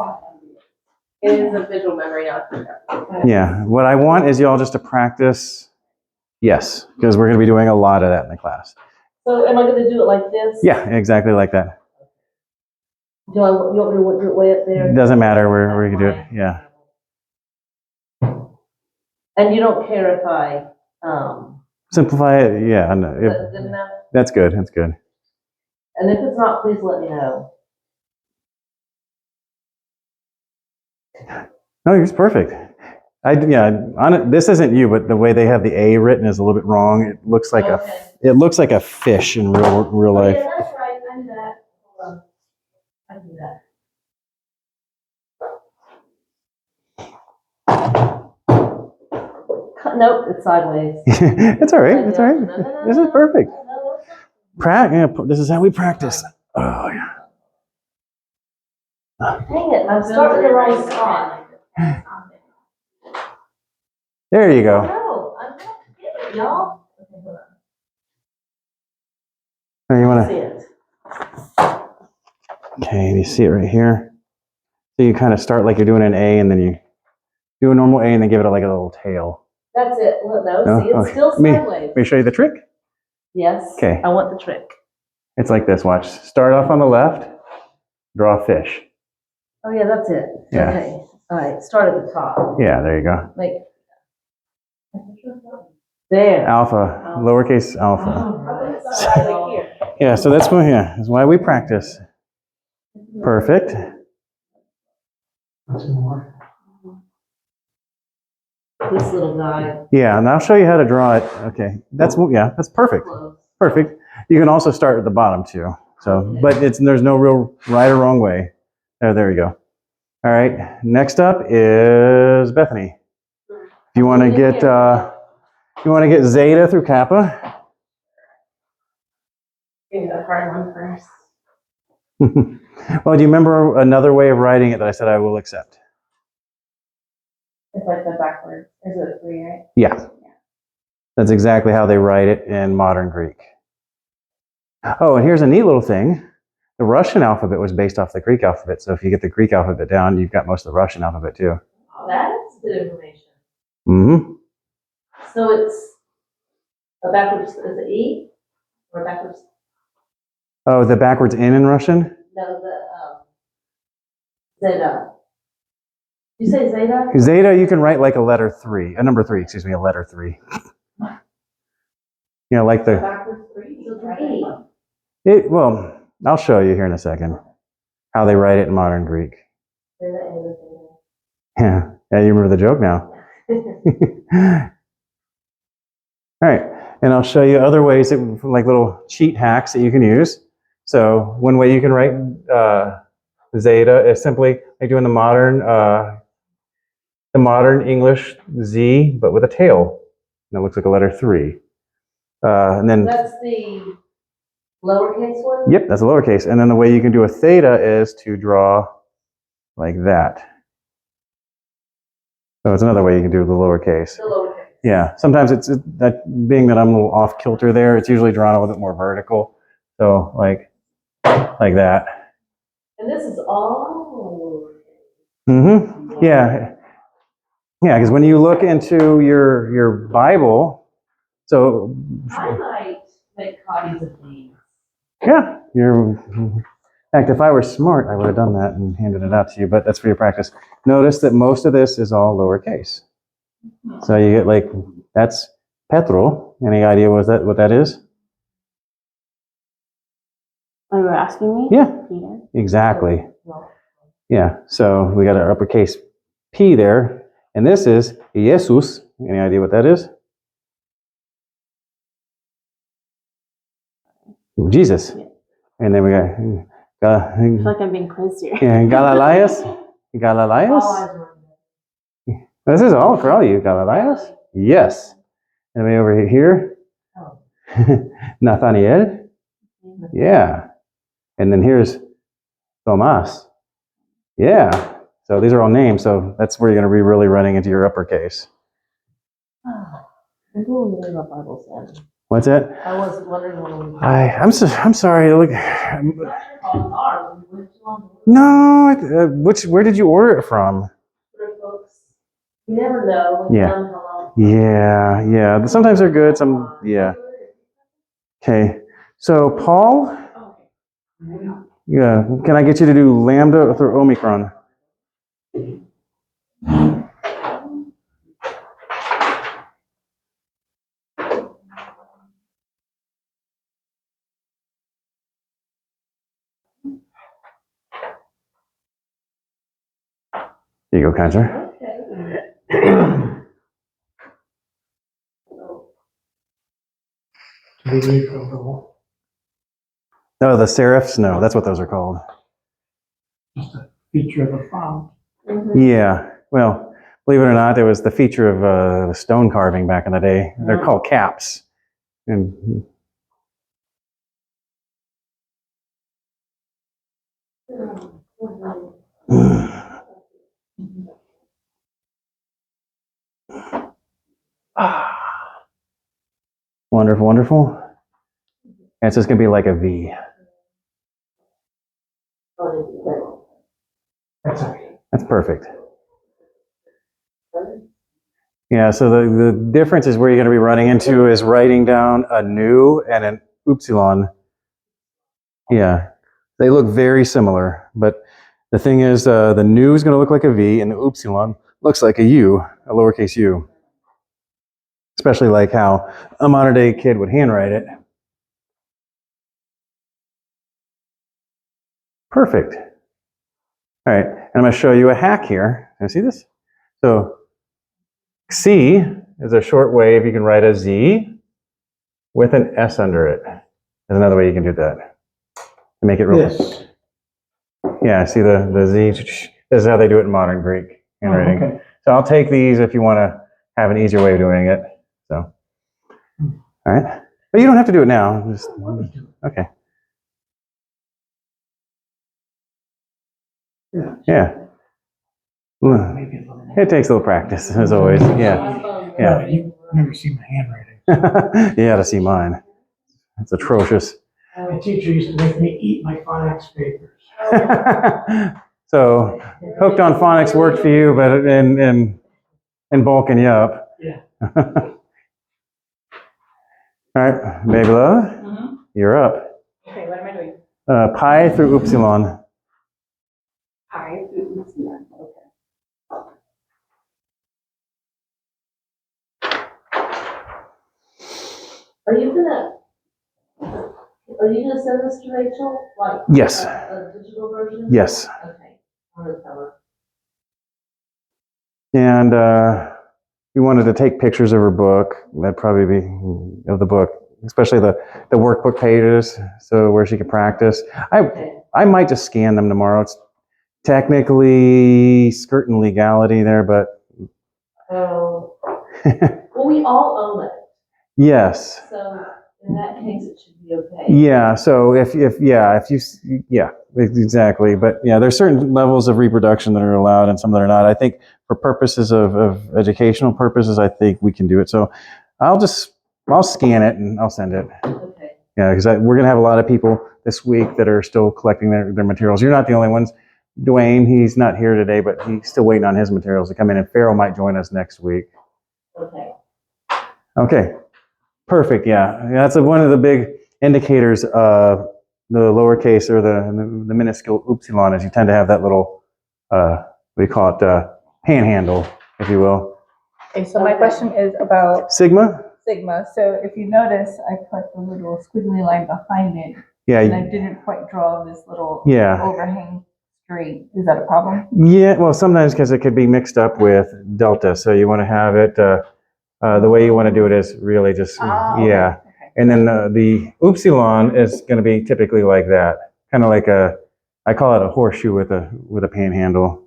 It is a visual memory, not a photographic. Yeah, what I want is y'all just to practice. Yes, because we're going to be doing a lot of that in the class. So am I gonna do it like this? Yeah, exactly like that. You want me to do it way up there? It doesn't matter where we can do it. Yeah. And you don't care if I, Simplify it. Yeah, I know. is that good enough? That's good. That's good. And if it's not, please let me know. No, it's perfect. This isn't you, but the way they have the A written is a little bit wrong. It looks like it looks like a fish in real life. Yeah, that's right, I do that. Hold on. I do that. Nope, it's sideways. It's all right. It's all right. No. This is perfect. No. This is how we practice. Oh yeah. Dang it, I'm starting the wrong spot. There you go. No, I'm not getting it, y'all. Okay, hold on. Oh, you want See to? it. Okay, you see it right here. So you kind of start like you're doing an A, and then you do a normal A, and then give it like a little tail. That's it. Look, no, No? see, it's Okay. still Let sideways. me show you the trick. Yes. Okay. I want the trick. It's like this. Watch. Start off on the left. Draw a fish. Oh, yeah, that's it. Yeah. Okay. All right, start at the top. Yeah, there you go. Make. There. Alpha, lowercase alpha. Right here. Yeah, so that's why we practice. Perfect. What's more? This little guy. Yeah, and I'll show you how to draw it. Okay, that's perfect. Close. Perfect. You can also start at the bottom too. So, but there's no real right or wrong way. There you go. All right. Next up is Bethany. If you want to get zeta through kappa. Give the hard one first. Well, do you remember another way of writing it that I said I will accept? It's like the backwards. Is it 3, right? Yeah. That's exactly how they write it in modern Greek. Oh, and here's a neat little thing. The Russian alphabet was based off the Greek alphabet. So if you get the Greek alphabet down, you've got most of the Russian alphabet too. That's good information. Mm-hmm. So it's a backwards, is it E? Or backwards? Oh, the backwards N in Russian? No, Zeta. You say Zeta? Zeta, you can write like a letter 3, a number 3, excuse me, a letter 3. You know, like the, Backwards 3. So it's E. well, I'll show you here in a second how they write it in modern Greek. Zeta and Yeah, yeah, you remember the joke now. Zeta. All right, and I'll show you other ways that, like little cheat hacks that you can use. So one way you can write zeta is simply like doing the modern English Z, but with a tail. And it looks like a letter 3. And then, That's the lowercase one? yep, that's a lowercase. And then the way you can do a theta is to draw like that. So it's another way you can do the lowercase. The lowercase. Yeah, sometimes it's that being that I'm a little off kilter there, it's usually drawn a little bit more vertical. So like that. And this is all Mm-hmm. Yeah. Yeah, because when you look into your Bible, so I might make copies of these. yeah, in fact, if I were smart, I would have done that and handed it out to you, but that's for your practice. Notice that most of this is all lowercase. So you get like, that's Petro. Any idea what that is? Are you asking me? Yeah, Peter? exactly. Yeah, so we got our uppercase P there, and this is Jesus. Any idea what that is? Jesus. Yeah. And then we got I feel like I'm being quizzed here. Galileus. Galileus. All eyes were on them. This is all for all you, Galileus. Yes. And we over here, Oh. Nathaniel. Yeah. And then here's Thomas. Yeah. So these are all names. So that's where you're going to be really running into your uppercase. I'm doing really what Bible said. What's that? I was wondering when we. I'm sorry. Look. No. Where did you order it from? Folks, you never know. Yeah. How long. Yeah. Sometimes they're good. Some, yeah. Okay. So Paul, yeah. Can I get you to do lambda through omicron? Here you go, Kaiser. Oh, the serifs? No, that's what those are called. Just a feature of the font. Yeah. Well, believe it or not, it was the feature of the stone carving back in the day. They're called caps. And wonderful, wonderful. And it's just going to be like a V. That's okay. That's perfect. Yeah, so the difference is where you're going to be running into is writing down a nu and an upsilon. Yeah, they look very similar, but the thing is the nu is going to look like a V and the upsilon looks like a U, a lowercase u. Especially like how a modern day kid would handwrite it. Perfect. All right, and I'm going to show you a hack here. Can you see this? So C is a short wave. You can write a Z with an S under it. There's another way you can do that. To make it real. Yes. Yeah, see the Z. This is how they do it in modern Greek handwriting. Okay. So I'll take these if you want to have an easier way of doing it. So, all right. But you don't have to do it now. Just, okay. Yeah. Yeah. maybe a little more. It takes a little practice, as always. Yeah. Yeah. You've never seen my handwriting. You ought to see mine. It's atrocious. My teacher used to make me eat my phonics papers. So, hooked on phonics worked for you, but in bulking you up. Yeah. All right, baby love, you're up. Okay, what am I doing? Pi through upsilon. Pi through upsilon, okay. Are you gonna send this to Rachel, like? Yes. A digital version? Yes. Okay, I'm gonna tell her. And we wanted to take pictures of her book. That'd probably be of the book, especially the workbook pages, so where she could practice. Okay. I might just scan them tomorrow. It's technically skirting legality there, but Oh, well, we all own it, yes. so in that case, it should be okay. Yeah, so if exactly. But yeah, there's certain levels of reproduction that are allowed and some that are not. I think for purposes of educational purposes, I think we can do it. So I'll scan it and I'll send it. Okay. Yeah, because we're going to have a lot of people this week that are still collecting their materials. You're not the only ones. Dwayne, he's not here today, but he's still waiting on his materials to come in, and Farrell might join us next week. Okay. Okay, perfect. Yeah, that's one of the big indicators of the lowercase or the minuscule upsilon is you tend to have that little, we call it panhandle, if you will. Okay, so my question is about Sigma? sigma. So if you notice, I put the little squiggly line behind it, and I Yeah, didn't quite draw this little yeah. overhang straight. Is that a problem? Yeah, well, sometimes because it could be mixed up with delta, so you want to have it, the way you want to do it is really just, Okay, yeah. okay. And then the upsilon is going to be typically like that, kind of like I call it a horseshoe with a panhandle.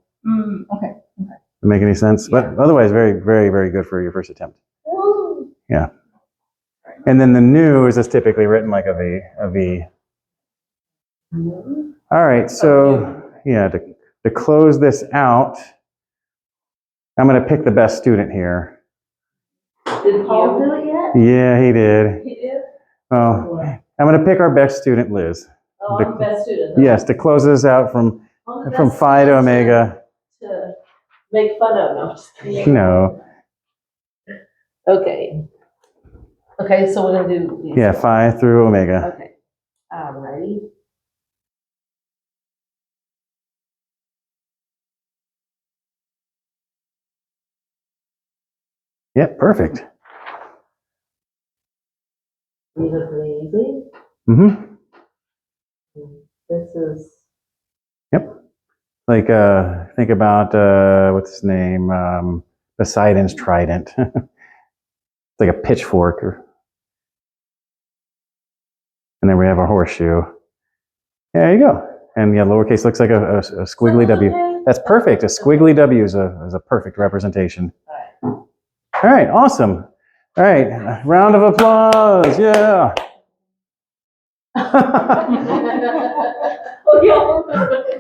Okay. Does that make any sense? But otherwise, very, very, very good for your first attempt. Woo. Yeah. And then the new is just typically written like a V. All right, so yeah, to close this out, I'm going to pick the best student here. Did Paul do it yet? Yeah, he did. He did? Oh, I'm going to pick our best student, Liz. Oh, I'm the best student. Yes, to close this out from I'm the best phi to student omega. To make fun of, no, I'm just kidding. No. Okay. Okay, so we're gonna do these. Yeah, phi through omega. Okay, alrighty. Yep, perfect. Leave it pretty easy. Mm-hmm. This is, Like, think about, what's his name? Poseidon's trident. It's like a pitchfork. And then we have a horseshoe. There you go. And yeah, lowercase looks like a squiggly W. okay. That's perfect. A squiggly W is a perfect representation. All right, awesome. All right, round of applause. Yeah. Oh, yeah.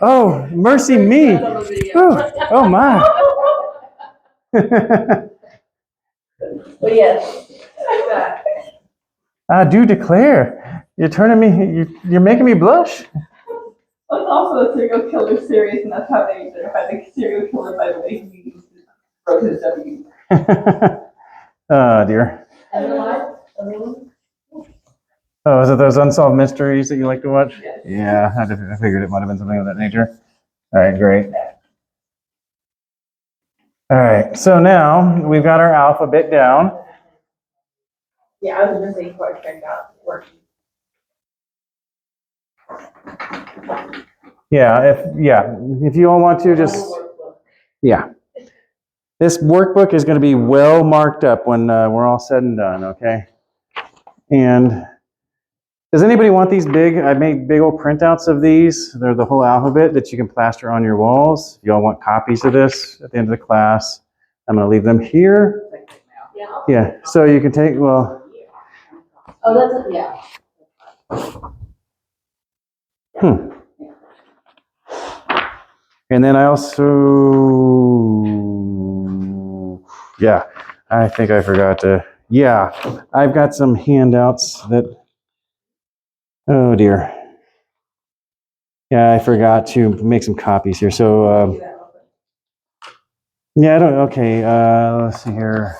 Oh, mercy me. Oh my. But yes. I do declare, you're turning me, you're making me blush. Well, it's also a serial killer series, and that's how they identify the serial killer by the way he wrote his W. Oh dear. And what? Oh, is it those unsolved mysteries that you like to watch? Yes. Yeah, I figured it might have been something of that nature. All right, great. All right, so now we've got our alphabet down. Yeah, I was gonna say before I turned out working. Yeah, if you all want to, just yeah. This workbook is going to be well marked up when we're all said and done. Okay. And does anybody want these big? I made big old printouts of these. They're the whole alphabet that you can plaster on your walls. If you all want copies of this at the end of the class, I'm going to leave them here. Yeah. Yeah. So you can take. Well. Oh, that's it, yeah. And then I also, yeah, I think I forgot to, yeah, I've got some handouts that, oh dear. Yeah, I forgot to make some copies here. So, yeah, I don't, okay, let's see here.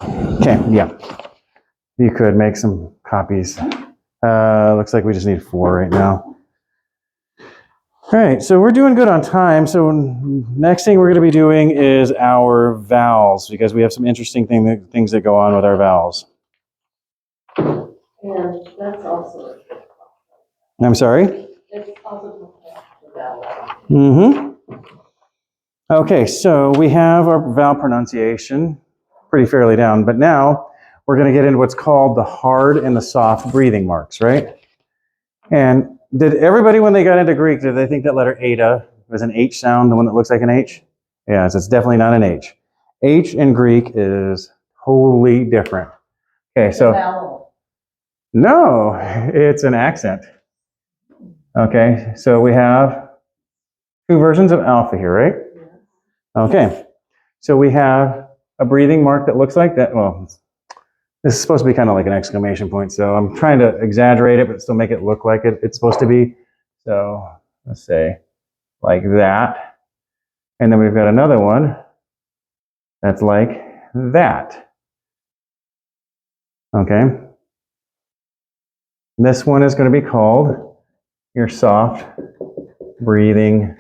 Okay, yeah, you could make some copies. Looks like we just need 4 right now. All right, so we're doing good on time. So next thing we're going to be doing is our vowels, because we have some interesting things that go on with our vowels. And that's also, I'm sorry? it's also about. Mm-hmm. Okay, so we have our vowel pronunciation pretty fairly down, but now we're going to get into what's called the hard and the soft breathing marks, right? And did everybody, when they got into Greek, did they think that letter eta was an H sound, the one that looks like an H? Yes, it's definitely not an H. H in Greek is totally different. Okay, so Vowel. no, it's an accent. Okay, so we have 2 versions of alpha here, right? Okay, so we have a breathing mark that looks like that. Well, this is supposed to be kind of like an exclamation point, so I'm trying to exaggerate it, but still make it look like it's supposed to be. So let's say like that. And then we've got another one that's like that. Okay. This one is going to be called your soft breathing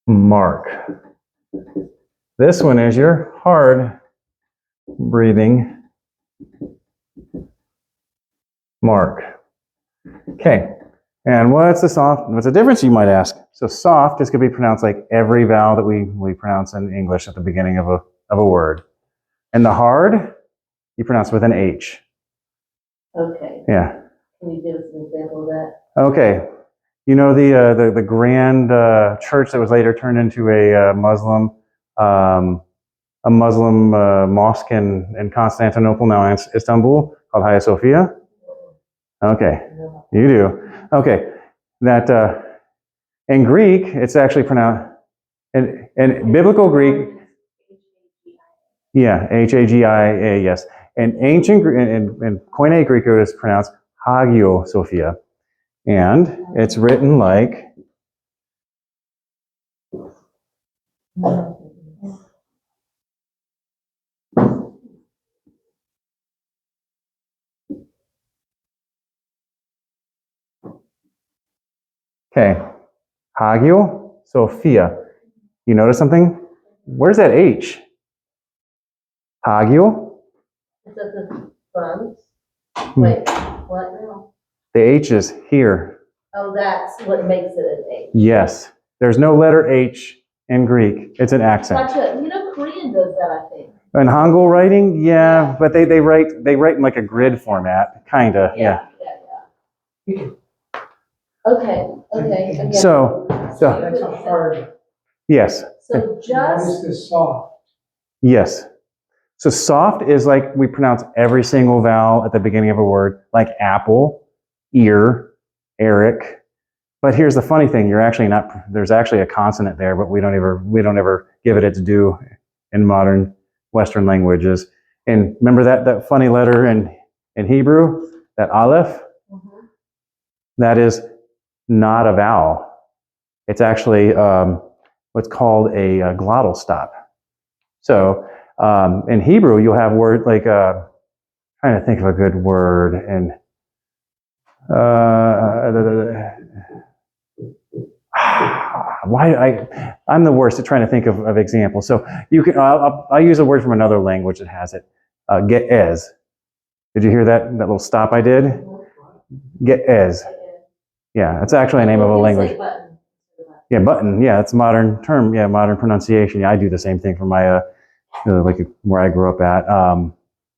mark. This one is your hard breathing mark. Okay. And what's the difference, you might ask? So soft is going to be pronounced like every vowel that we pronounce in English at the beginning of a word. And the hard, you pronounce with an H. Okay, Yeah. can you give us an example of that? Okay. You know the grand church that was later turned into a Muslim mosque in Constantinople, now in Istanbul, called Hagia Sophia? Okay, you do. Okay, that in Greek, it's actually pronounced, in biblical Greek, yeah, Hagia, yes. In ancient in Koine Greek, it is pronounced Hagio Sophia. And it's written like, okay, Hagio Sophia. You notice something? Where's that H? Hagio? Is that the front? Wait, what now? The H is here. Oh, that's what makes it an H. Yes. There's no letter H in Greek. It's an accent. Gotcha. You know, Korean does that, I think. In Hangul writing, yeah, but they write in like a grid format, kinda, yeah. Okay, again. So That's a hard. yes, So What is just, this soft? yes. So soft is like we pronounce every single vowel at the beginning of a word, like apple, ear, Eric. But here's the funny thing: there's actually a consonant there, but we don't ever give it its due in modern Western languages. And remember that funny letter in Hebrew, that aleph? That is not a vowel. It's actually what's called a glottal stop. So in Hebrew, you'll have words like, trying to think of a good word, and I'm the worst at trying to think of examples. So you can, I'll use a word from another language that has it. Ge'ez. Did you hear that little stop I did? Ge'ez. Yeah, it's actually a name of a language. Button. Yeah, button. Yeah, it's a modern term. Yeah, modern pronunciation. Yeah, I do the same thing for my like where I grew up at.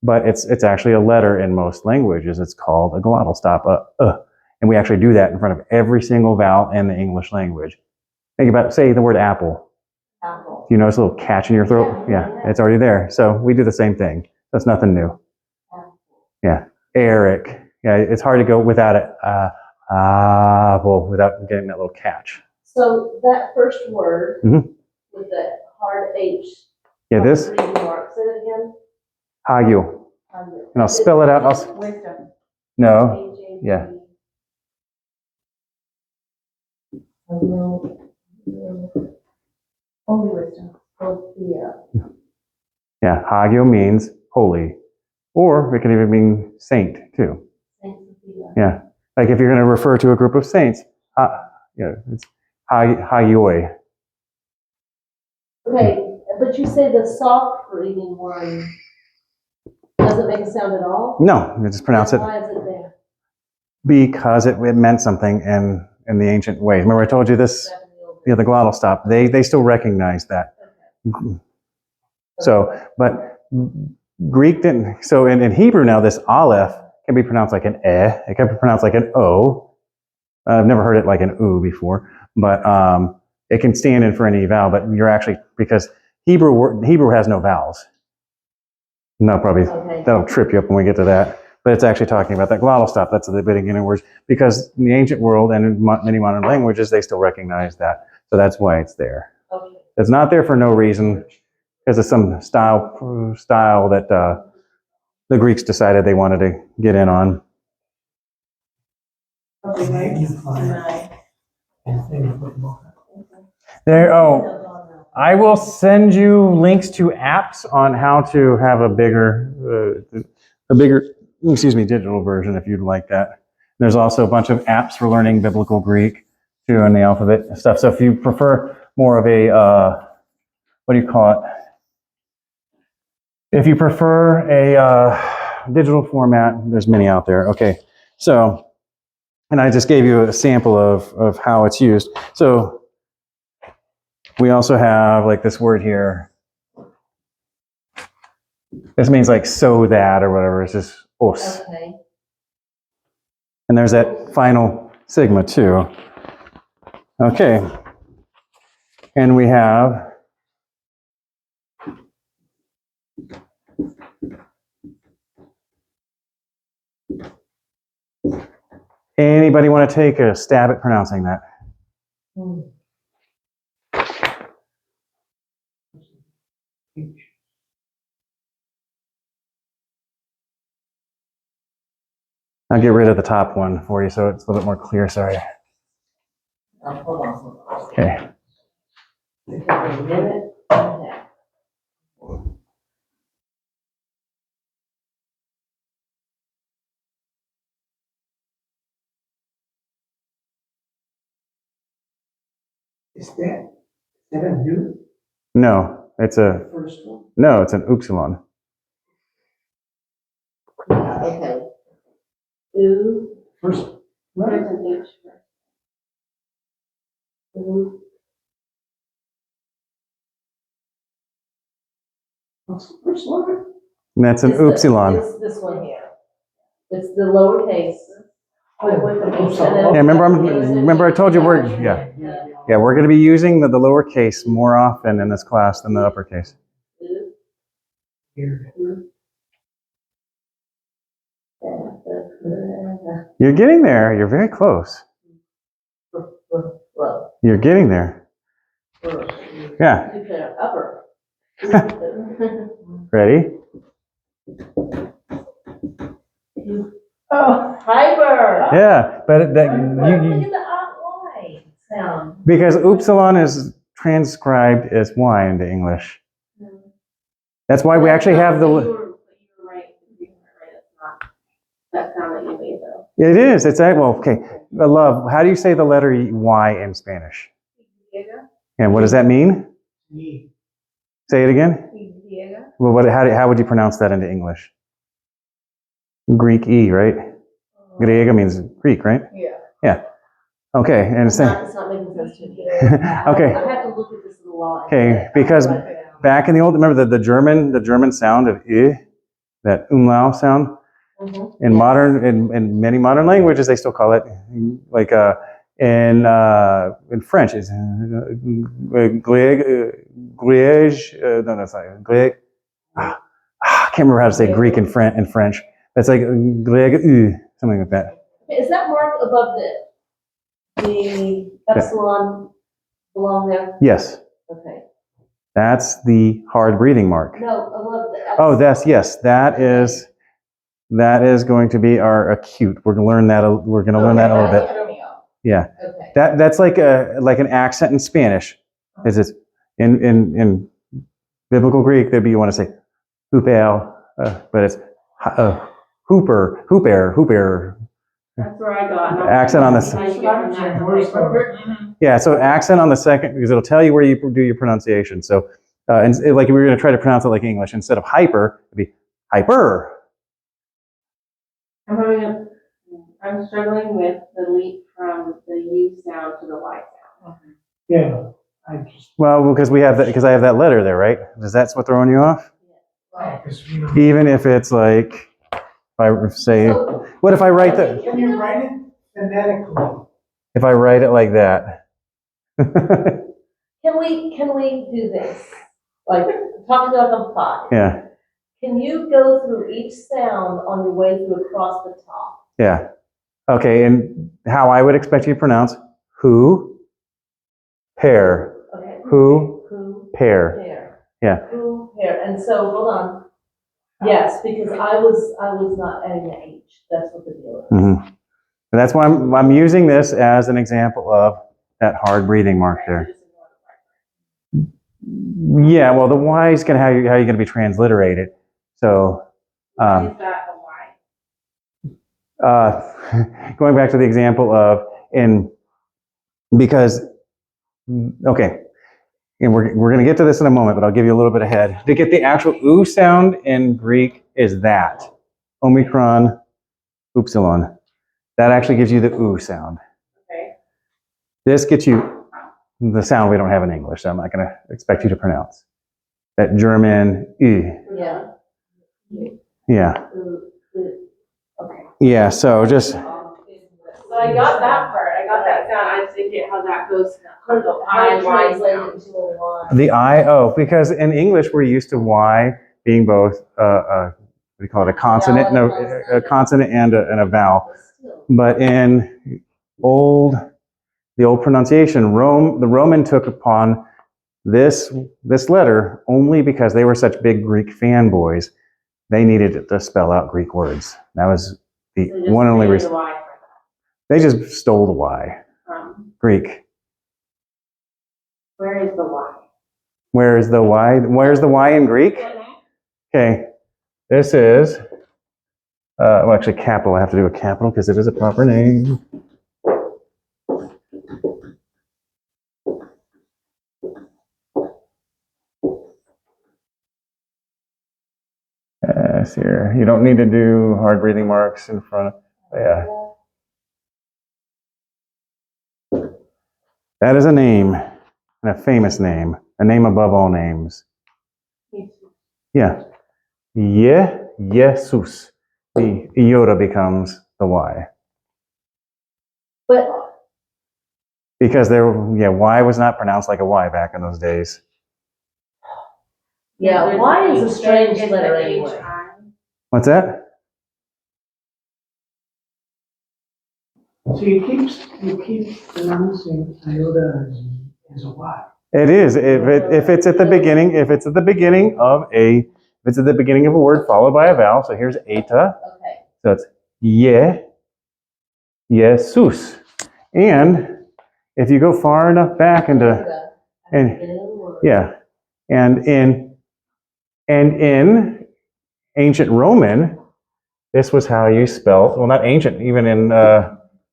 But it's actually a letter in most languages. It's called a glottal stop. And we actually do that in front of every single vowel in the English language. Think about, say the word apple. Apple. Do you notice a little catch in your throat? Yeah, it's already there. So we do the same thing. That's nothing new. Yeah, Eric. Yeah, it's hard to go without it. Well, without getting that little catch. So that first word Mhm. with that hard H. Yeah, this, reading mark, say it again. Hagyu. And I'll spell it out. Wisdom. No, yeah. Only wisdom. Yeah, Hagyu means holy. Or it can even mean saint, too. Yeah. Like if you're going to refer to a group of saints, it's Hagyoi. Okay, but you say the soft reading one doesn't make a sound at all? No, you just pronounce it. Why is it there? Because it meant something in the ancient ways. Remember I told you this? Yeah, the glottal stop. They still recognize that. So, but Greek didn't. So in Hebrew now, this aleph can be pronounced like an eh. It can be pronounced like an o. I've never heard it like an u before, but it can stand in for any vowel. But you're actually, because Hebrew has no vowels. No, probably that'll trip you up when we get to that. But it's actually talking about that glottal stop. That's the beginning words. Because in the ancient world and in many modern languages, they still recognize that. So that's why it's there. Okay. It's not there for no reason, because of some style that the Greeks decided they wanted to get in on. There. Oh, I will send you links to apps on how to have a bigger, digital version if you'd like that. There's also a bunch of apps for learning biblical Greek too, and the alphabet and stuff. So if you prefer more of a, what do you call it? If you prefer a digital format, there's many out there. Okay, so, and I just gave you a sample of how it's used. So we also have like this word here. This means like so that or whatever. It's just os. Okay. And there's that final sigma too. Okay. And we have anybody want to take a stab at pronouncing that? I'll get rid of the top one for you so it's a little bit more clear. Sorry. Hold on. Okay. A minute. Okay. Is that a new No, it's first one? no, it's an upsilon. Okay. U. First There's letter? an H. U. What's the first letter? And that's an It's the- upsilon. It's this one here. It's the lowercase. Yeah, remember I told you yeah, we're going to be using the lowercase more often in this class than the uppercase. Here. You're getting there. You're very close. You're getting there. Yeah. Upper. Ready? Oh, hyper. Yeah, but Look at the Y sound. because upsilon is transcribed as Y into English. That's why we actually have You the. were right. You were right. It's not that sound that you made though. It is. It's well. Okay. Love. How do you say the letter Y in Spanish? Diego? And what does that mean? Me. Say it again. Diego? Well, how would you pronounce that into English? Greek E, right? Griega means Greek, right? Yeah. Yeah. Okay, and It's not making sense to me. Okay. I have to look at this in a lot. Okay, because back in the old, remember the German sound of I, that umlaut sound. Mhm. In modern, in many modern languages, they still call it like in French it's no, that's not Greek. I can't remember how to say Greek in French. It's like something like that. Is that mark above the epsilon belong there? Yes, Okay. that's the hard breathing mark. No, above the Oh, epsilon. yes, that is going to be our acute. We're going to learn that. We're going to learn that a little bit. Yeah, Okay. that's like an accent in Spanish. Is it in biblical Greek? There'd be, you want to say hupel, but it's hooper. That's where I got. Accent on the That's what I'm saying. Where's the- Yeah, so accent on the second, because it'll tell you where you do your pronunciation. So, and like if we were going to try to pronounce it like English, instead of hyper, it'd be hyper. I'm struggling with the leap from the U sound to the Y sound. Yeah, I just, Well, because I have that letter there, right? Is that what's throwing you off? because, you know. Even if it's like, if I say, So, what if I write the, Can you write it phonetically? if I write it like that? can we do this? Like, talk about them 5. Yeah, Can you go through each sound on your way through across the top? yeah. Okay, and how I would expect you to pronounce who, pair, Okay. who, pair. Pair. Yeah. Who, pair. And so, hold on. Yes, because I was not adding the H. That's what the deal is. Mm-hmm. And that's why I'm using this as an example of that hard breathing mark there. Yeah, well, the Y is going to how you're going to be transliterated. So, Why is that a Y? going back to the example of because okay, and we're going to get to this in a moment, but I'll give you a little bit ahead. To get the actual oo sound in Greek is that omicron, upsilon. That actually gives you the oo sound. Okay. This gets you the sound we don't have in English, so I'm not going to expect you to pronounce. That German ü. Yeah. Yeah. Okay. Yeah, so just, So I got that part. I got that sound. I just didn't get how that goes to the I, Y Translate sound. it to a Y. the I-O, because in English we're used to Y being both, what do you call it, a consonant, and a consonant and a vowel. But in the old pronunciation, the Roman took upon this letter only because they were such big Greek fanboys. They needed it to spell out Greek words. That was the So just one and only created reason. a Y for They just stole the Y. that. Greek. Where is the Y? Where is the Y? Where's the Y in Greek? Okay, this is, well, actually, capital. I have to do a capital because it is a proper name. Here. You don't need to do hard breathing marks in front of, yeah. That is a name, and a famous name, a name above all names. Yeah. Jesus. The iota becomes the Y. But Because Y was not pronounced like a Y back in those days. yeah, Y is a strange It's letter the anyway. HI. What's that? So you keep pronouncing iota as a Y. It is. If it's at the beginning, if it's at the beginning of a word followed by a vowel. So here's eta. Okay. So it's Jesus. And if you go far enough back into yeah, and in ancient Roman, this was how you spelled. Well, not ancient, even in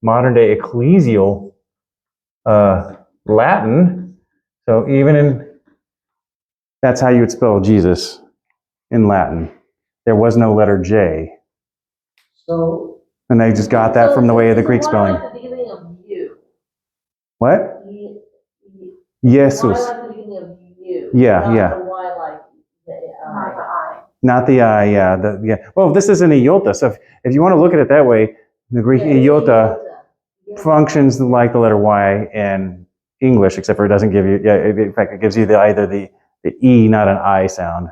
modern day ecclesial Latin. So that's how you would spell Jesus in Latin. There was no letter J. So And they just got that from the way of the Greek Why spelling. at the beginning of you? What? Why Jesus. at the beginning of you? Yeah, Not yeah. the Y like Not the I. Not the I, yeah. Well, this is an iota. So if you want to look at it that way, the Greek iota functions like the letter Y in English, except for it doesn't give you, in fact, it gives you either the E, not an I sound.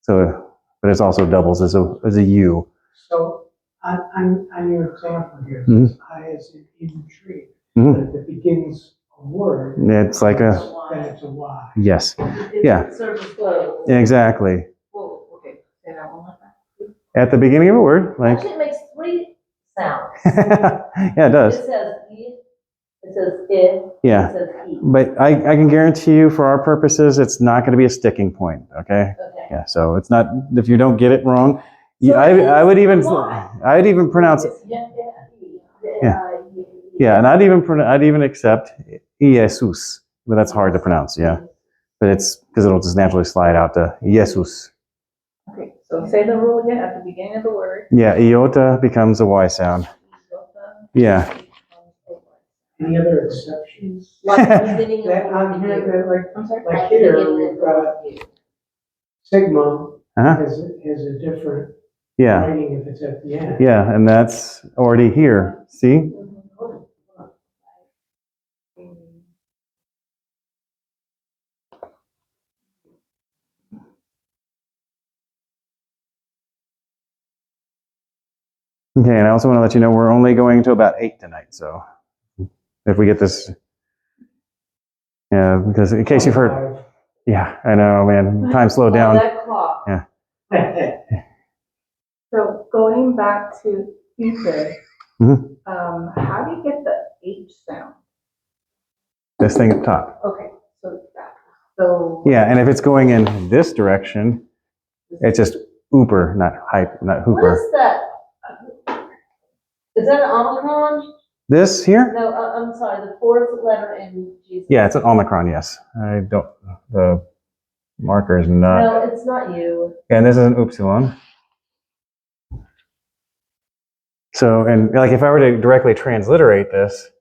So, but it also doubles as a U. So On your example here, Mhm. I is in tree, Mhm. but if it begins a word. It's like a, Then it's a Y. yes, It Yeah. serves as flow. exactly. Whoa, okay, say that one more time. At the beginning of a word, like, Actually, it makes 3 sounds. yeah, it It does. says E, it says I, Yeah. it says E. But I can guarantee you, for our purposes, it's not going to be a sticking point. Okay. Okay. Yeah. So it's not, if you don't get it wrong, So I it would is even, Y. I'd even pronounce it. Yeah, Yeah. Yeah. And I'd even accept Jesus, but that's hard to pronounce. Yeah. But it's because it'll just naturally slide out to Jesus. Okay, so say the rule again at the beginning of the word. Yeah. Iota becomes a Y sound. Yeah. Any other exceptions? Like the beginning That of on the here, year. that like, I'm sorry? like Like the here, beginning we've of the got year. sigma Uh-huh. has a different Yeah. writing if it's at the end. Yeah. And that's already here. See? Okay, and I also want to let you know we're only going to about 8 tonight. So if we get this, yeah, because in case you've heard, yeah, I know, man, time slowed Oh, down. that clock. So going back to ether, Mhm. how do you get the H sound? This thing up top. Okay, so that, so. Yeah, and if it's going in this direction, it's just ooper, not hype, not What hooper. is that? Is that an Omicron? This here? No, I'm sorry, the 4th letter in Jesus. Yeah, it's an Omicron, yes. I don't, the marker is not. No, it's not you. And this is an upsilon. So, and like if I were to directly transliterate this,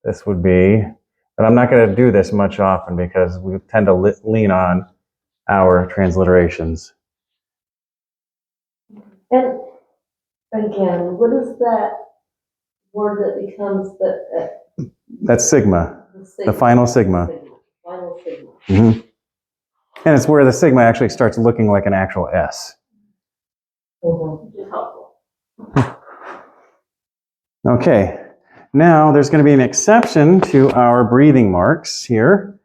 this would be, but I'm not going to do this much often because we tend to lean on our transliterations. And again, what is that word that becomes That's sigma, sigma? the final sigma. Final sigma. Mm-hmm. And it's where the sigma actually starts looking like an actual S. Mm-hmm. Which is helpful. Okay, now there's going to be an exception to our breathing marks here.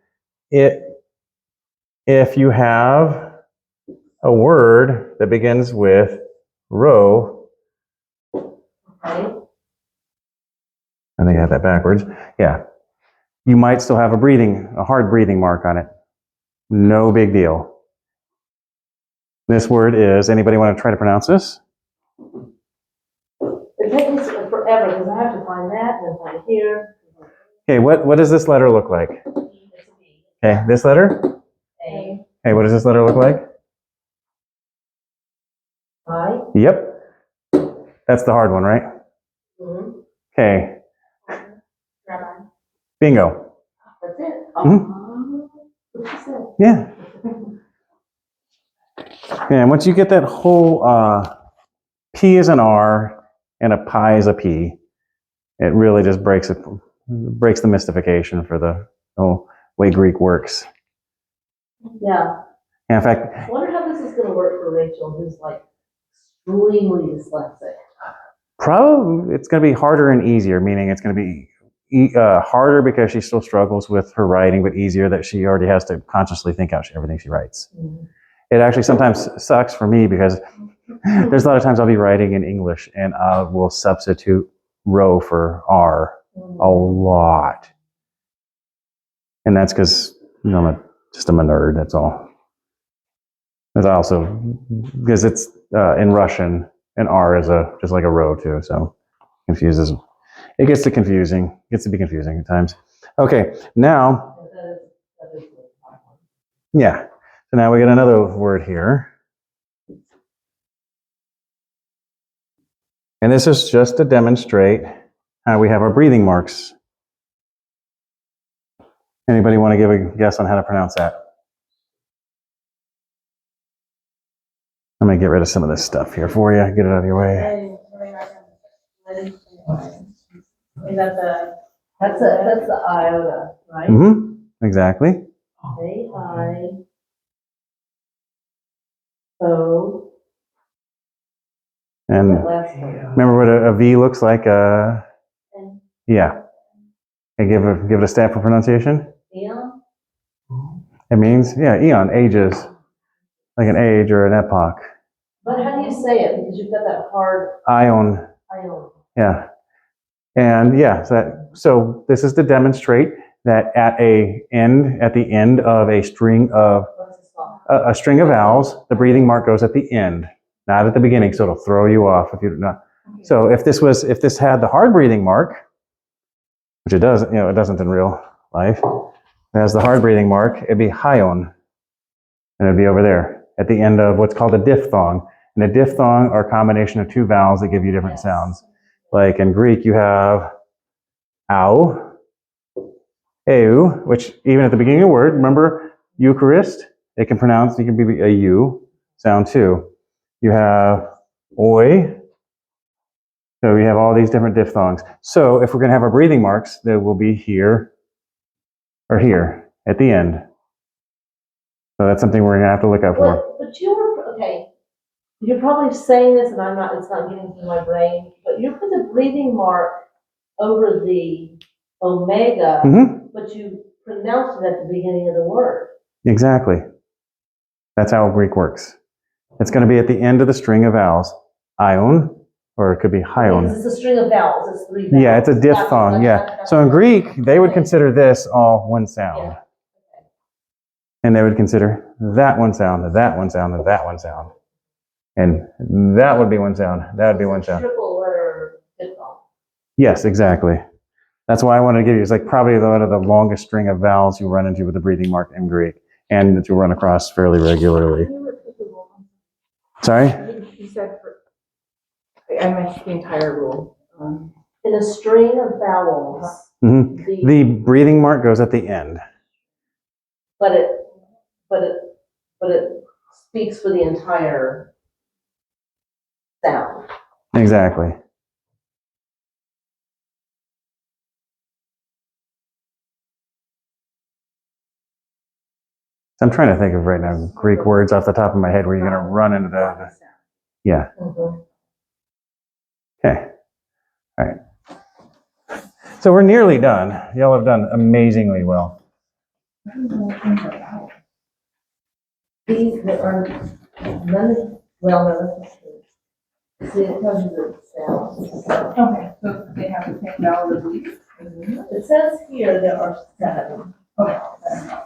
If you have a word that begins with rho, Okay. I think I have that backwards. Yeah, you might still have a hard breathing mark on it. No big deal. This word is, anybody want to try to pronounce this? It takes me forever because I have to find that and find here. Okay, what does this letter look like? It's a B. Okay, this letter? A. Hey, what does this letter look like? I. Yep. That's the hard one, right? Mm-hmm. Okay, Rabbi. bingo. That's it. Mhm. What you said. Yeah. Yeah, and once you get that whole P is an R and a pi is a P, it really just breaks the mystification for the whole way Greek works. Yeah. And in fact, I wonder how this is going to work for Rachel, who's like extremely dyslexic. probably it's going to be harder and easier, meaning it's going to be harder because she still struggles with her writing, but easier that she already has to consciously think out everything she writes. Mm-hmm. It actually sometimes sucks for me because there's a lot of times I'll be writing in English and I will substitute rho for R a lot. And that's because I'm a nerd, that's all. There's also, because it's in Russian, and R is just like a rho too, so confuses. It gets to be confusing at times. Okay, now, That is the hard one. yeah. So now we got another word here. And this is just to demonstrate how we have our breathing marks. Anybody want to give a guess on how to pronounce that? I'm going to get rid of some of this stuff here for you. Get it out of your way. Is that the? That's the iota, right? Mm-hmm. Exactly. A-I-O And That last one. remember what a V looks like? Yeah. And give it a stamp for pronunciation. Eon? It means, yeah, eon, ages, like an age or an epoch. But how do you say it? Because you've got that hard Ion, ion. yeah. And yeah, so this is to demonstrate that at the end of a string of What's this called? a string of vowels, the breathing mark goes at the end, not at the beginning, so it'll throw you off if you're not. So if this had the hard breathing mark, which it does, it doesn't in real life. It has the hard breathing mark, it'd be hyon, and it'd be over there at the end of what's called a diphthong. And a diphthong are a combination of two vowels that give you different Yes. sounds. Like in Greek, you have ow, eu, which even at the beginning of the word, remember Eucharist, it can be a U sound too. You have oi. So we have all these different diphthongs. So if we're going to have our breathing marks, they will be here or here at the end. So that's something we're going to have to look out for. But you were, okay, you're probably saying this and it's not getting through my brain, but you put the breathing mark over the omega, but you pronounced it at the beginning of the word. Exactly. That's how Greek works. It's going to be at the end of the string of vowels. Ion, or it could be hyon. Because it's a string of vowels, it's 3 vowels. Yeah, it's a diphthong, yeah. So in Greek, they would consider this all one sound. Yeah. And they would consider that one sound, that one sound, and that one sound. And that would be one sound, that would be one sound. Triple letter diphthong. Yes, exactly. That's why I wanted to give you, it's like probably one of the longest string of vowels you run into with a breathing mark in Greek, and that you run across fairly regularly. Sorry? You said, I meant the entire rule. In a string of vowels, The breathing mark goes at the end. but it speaks for the entire sound. Exactly. I'm trying to think of right now Greek words off the top of my head where you're going to run into the yeah. Mhm. Okay. All right. So we're nearly done. Y'all have done amazingly well. These that are none, well, no, see, it tells you the sounds. Okay, so they have the same vowel as these. It says here there are 7. Okay.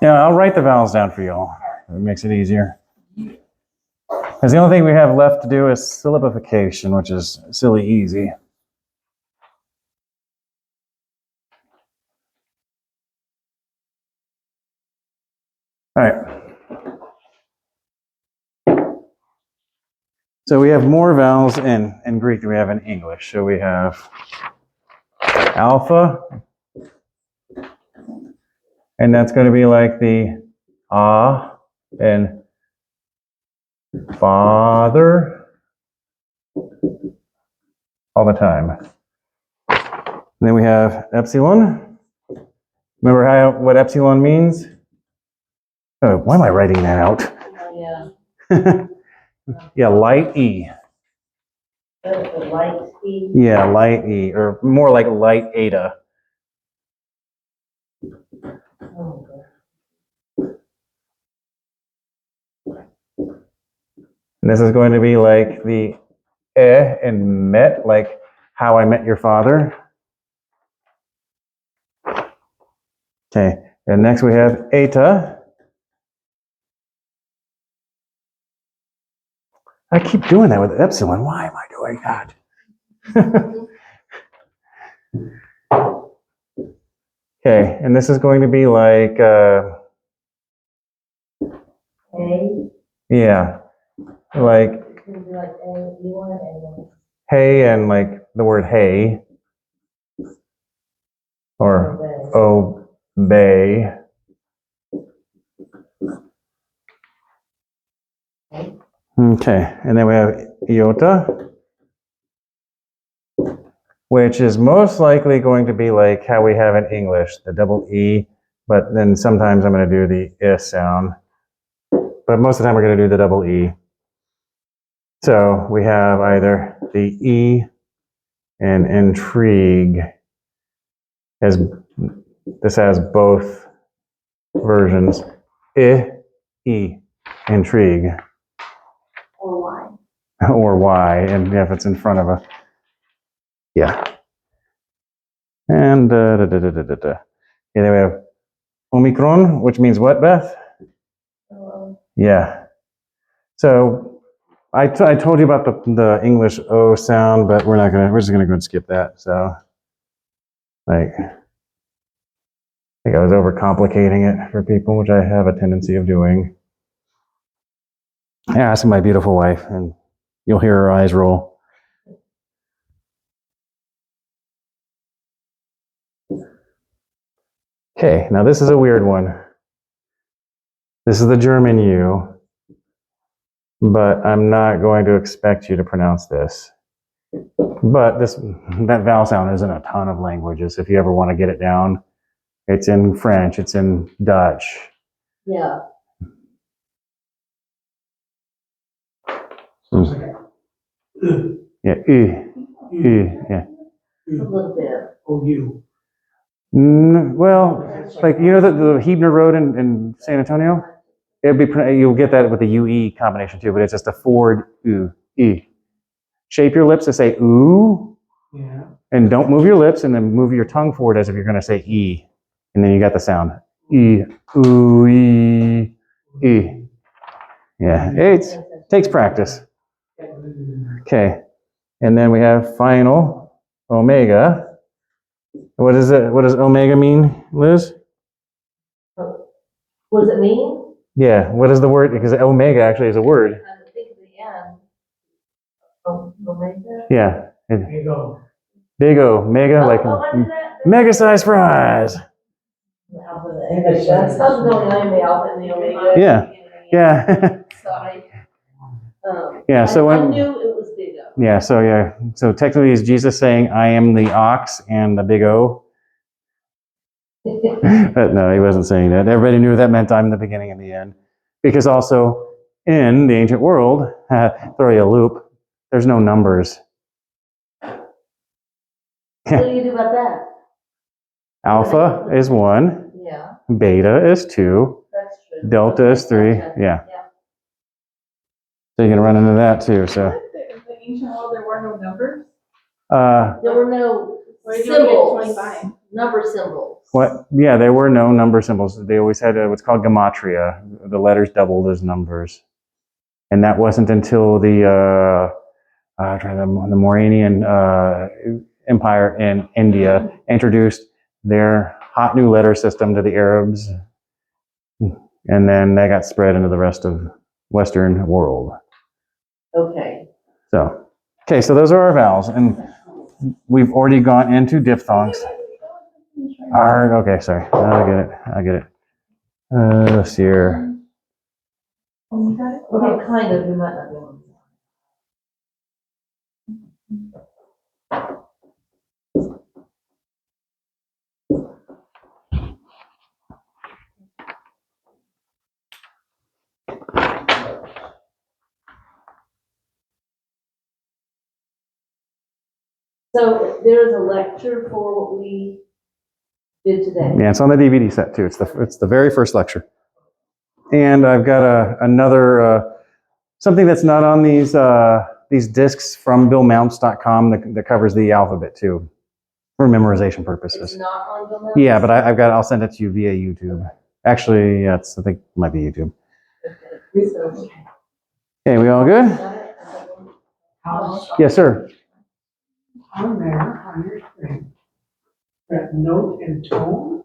Yeah, I'll write the vowels down for y'all. It makes it easier. Because the only thing we have left to do is syllabification, which is silly easy. All right. So we have more vowels in Greek than we have in English. So we have alpha, and that's going to be like the ah and father all the time. And then we have epsilon. Remember what epsilon means? Oh, why am I writing that out? Yeah. Yeah, light E. The light E. Yeah, light E, or more like light eta. Oh, And this is going to be like the and met, like how I met your father. Okay, and next we have eta. I keep doing that with epsilon. Why am I doing that? Okay, and this is going to be like, A. yeah, like It can be like A, E1, A1. hey and like the word hey, or obey. Okay, and then we have iota, which is most likely going to be like how we have in English, the double E, but then sometimes I'm going to do the I sound. But most of the time we're going to do the double E. So we have either that the E in intrigue this has both versions. E, intrigue, Or why? or Y, and if it's in front of a, yeah. And yeah, then we have Omicron, which means what, Beth? Yeah. So I told you about the English O sound, but we're just gonna go and skip that. So like, I think I was overcomplicating it for people, which I have a tendency of doing. Yeah, ask my beautiful wife, and you'll hear her eyes roll. Okay, now this is a weird one. This is the German U, but I'm not going to expect you to pronounce this. But that vowel sound is in a ton of languages. If you ever want to get it down, it's in French, it's in Dutch. Yeah. Sounds like a, Yeah, yeah. A little bit. O-U. Well, like, you know the Hebner Road in San Antonio? You'll get that with the UE combination too, but it's just a forward U, E. Shape your lips to say ooh, Yeah. and don't move your lips, and then move your tongue forward as if you're going to say E. And then you got the sound. E, ooh, E, E. Yeah, it takes practice. Okay, and then we have final, omega. What is it? What does omega mean, Liz? What does it mean? Yeah, what is the word? Because omega actually is a word. I think at the end. Omega? Yeah. There you go. Big O, mega, like I did that. mega size fries. The alphabet. That's something going on in the alphabet and the omega. Yeah. Yeah. Sorry. Yeah, so I when- knew it was big O. Yeah, so technically is Jesus saying, I am the ox and the big O? But no, he wasn't saying that. Everybody knew that meant I'm the beginning and the end. Because also, in the ancient world, throw you a loop, there's no numbers. What do you do about that? Alpha is 1, Yeah, beta is 2, that's true. delta is 3, Gotcha. yeah. So you're going to run into that too, so. In the ancient world, there were no numbers. There were no Where do you get symbols, 25? number symbols. What? Yeah, there were no number symbols. They always had what's called gematria. The letters doubled as numbers, and that wasn't until the Mauranian Empire in India introduced their hot new letter system to the Arabs, and then that got spread into the rest of Western world. Okay. So, okay, so those are our vowels, and we've already gone into diphthongs. Okay, sorry. I get it. Let's see here. Okay, kind of, you might not be able to. So there is a lecture for what we did today. Yeah, it's on the DVD set too. It's the very first lecture. And I've got another something that's not on these discs from BillMounts.com that covers the alphabet too, for memorization It's purposes. not on the list? Yeah, but I'll send it to you via YouTube. Actually, yeah, I think it might be YouTube. Okay, we all good? How's Yes, sir. on there, on your screen? That note and tone?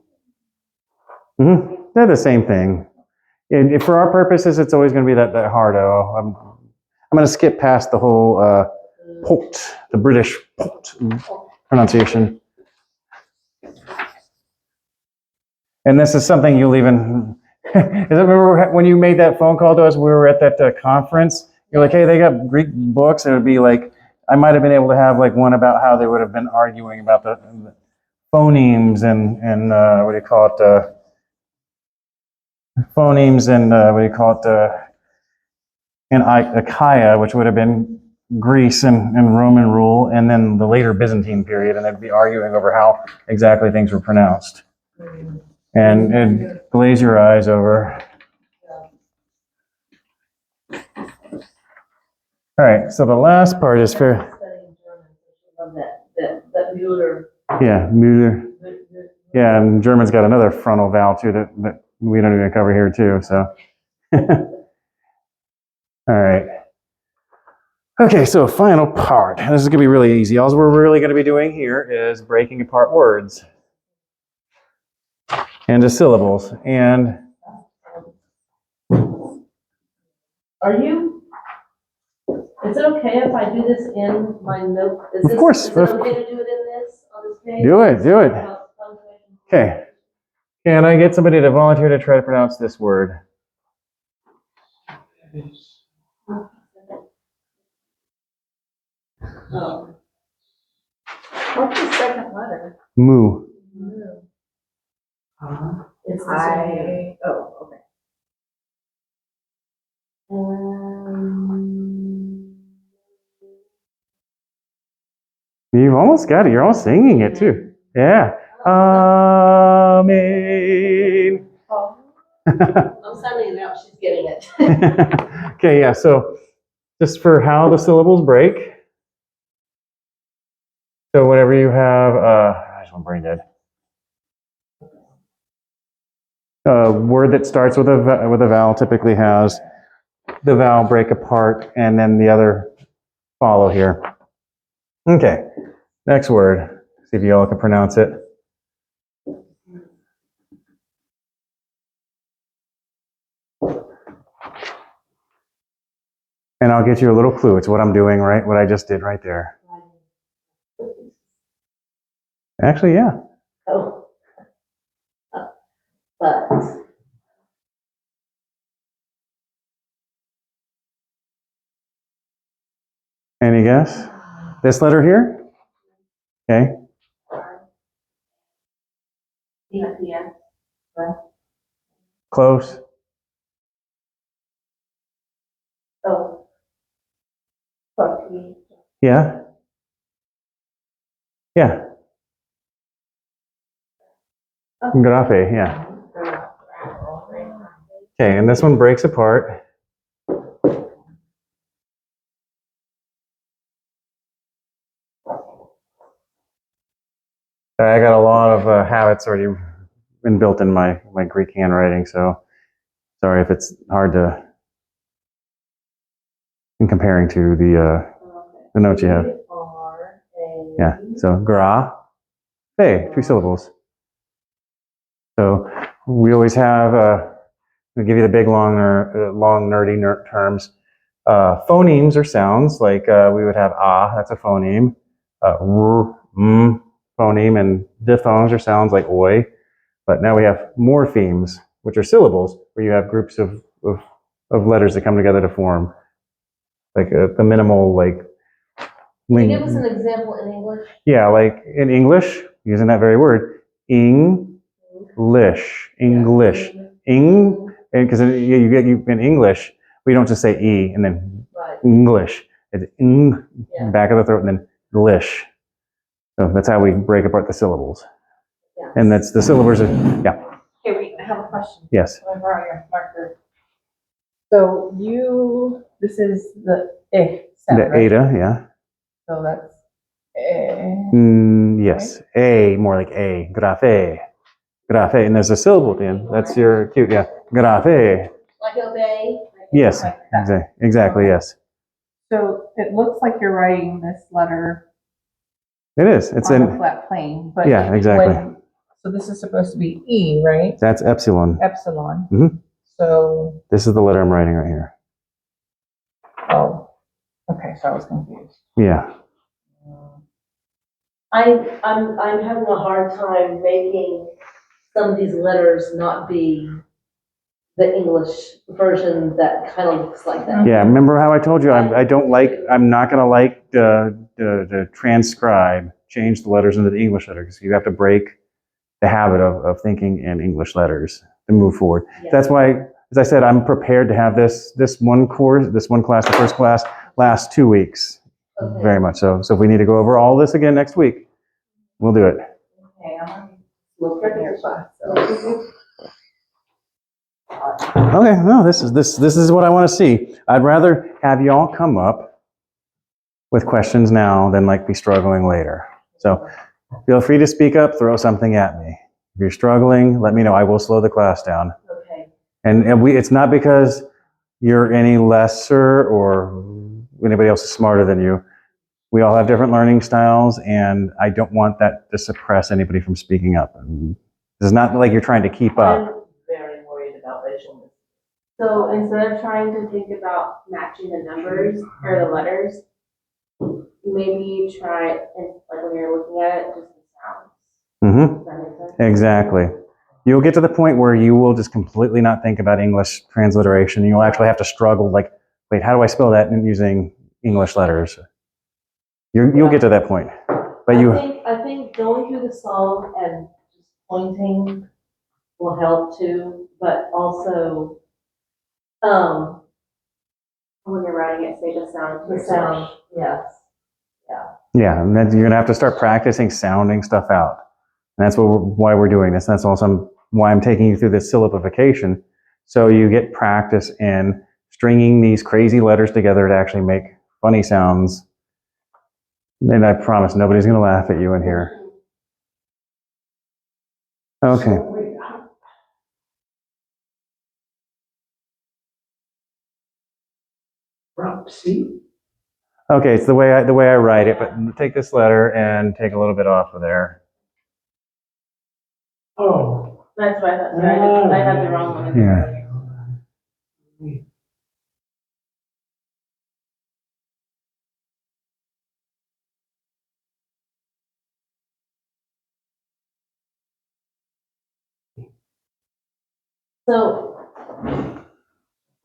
They're the same thing. And for our purposes, it's always going to be that hard O. I'm going to skip past the whole pot, the British pot pronunciation. And this is something you'll even, remember when you made that phone call to us, we were at that conference, you're like, hey, they got Greek books, and it would be like, I might have been able to have like one about how they would have been arguing about the phonemes and what do you call it, phonemes and what do you call it, in Achaia, which would have been Greece and Roman rule, and then the later Byzantine period, and they'd be arguing over how exactly things were pronounced. And it'd glaze your eyes over. All right, so the last part is for, Studying German, I love that Mueller. yeah, Müller. Yeah, and German's got another frontal vowel too that we don't even cover here too, so. All right. Okay, so final part. This is gonna be really easy. All we're really gonna be doing here is breaking apart words into syllables. And Is it okay if I do this in my note? Of course, Is it okay to do it in this, on this page? do it. Okay. Can I get somebody to volunteer to try to pronounce this word? Oh. What's the second letter? Moo. It's this one here. Oh, okay. You've almost got it. You're almost singing it too. Yeah. Amen. I'm sending it out, she's getting it. Okay, yeah, so just for how the syllables break. So whenever you have, I just want brain dead. A word that starts with a vowel typically has the vowel break apart and then the other follow here. Okay, next word. See if you all can pronounce it. And I'll get you a little clue. It's what I'm doing, right? What I just did right there. Actually, yeah. Oh. But. Any guess? This letter here? Okay. Yeah. Close. Oh. Yeah. Yeah. Grafe, yeah. Okay, and this one breaks apart. I got a lot of habits already been built in my Greek handwriting, so sorry if it's hard to, in comparing to the notes you have. Yeah, so gra, fe, 2 syllables. So we always have, we give you the big, long nerdy terms. Phonemes are sounds, like we would have that's a phoneme. Phoneme, and diphthongs are sounds like oi. But now we have morphemes, which are syllables, where you have groups of letters that come together to form like the minimal like. Can you give us an example in English? Yeah, like in English, using that very word, English, because you get in English, we don't just say e and then Right. English. It's back of the throat and then glish. So that's how we break apart the syllables. Yeah. And that's the syllables are, yeah, Okay, wait, I have a question. yes. I'm borrow your marker. So this is the sound, The right? eta, yeah. So that's Yes. A, more like a. Grafe. Grafe. And there's a syllable at the end. That's your cue, yeah. Grafe. Like obey? Yes. Like that. Exactly, yes. So it looks like you're writing this letter It is. It's on a in, flat plane, but yeah, exactly. so this is supposed to be E, right? That's epsilon. Epsilon. Mhm. So, This is the letter I'm writing right here. oh, okay, so I was confused. Yeah. I'm having a hard time making some of these letters not be the English version that kind of looks like that. Yeah, remember how I told you I'm not going to like the transcribe, change the letters into the English letters. You have to break the habit of thinking in English letters to move forward. Yeah. That's why, as I said, I'm prepared to have this one class, the first class, last 2 weeks, Okay. very much so. So if we need to go over all this again next week, we'll do it. Okay, I'm gonna look at your class. Okay, no, this is what I want to see. I'd rather have y'all come up with questions now than like be struggling later. So feel free to speak up, throw something at me. If you're struggling, let me know. I will slow the class down. Okay. And it's not because you're any lesser or anybody else is smarter than you. We all have different learning styles, and I don't want that to suppress anybody from speaking up. It's not like you're trying to keep up. I'm very worried about racial. So instead of trying to think about matching the numbers or the letters, maybe try, and like when you're looking at it, just the sounds. Mm-hmm. Does that make sense? Exactly. You'll get to the point where you will just completely not think about English transliteration. You'll actually have to struggle, like, wait, how do I spell that using English letters? You'll get to that point. But I think going through the song and just pointing will help too, but also, When you're writing it, say the sound. the sound, yes. yeah, and then you're gonna have to start practicing sounding stuff out. And that's why we're doing this. That's also why I'm taking you through this syllabification, so you get practice in stringing these crazy letters together to actually make funny sounds. And I promise nobody's gonna laugh at you in here. Okay. So, wait, see? Okay, it's the way I write it, but take this letter and take a little bit off of there. Oh. That's what I thought, sorry, I had the wrong one. Yeah. So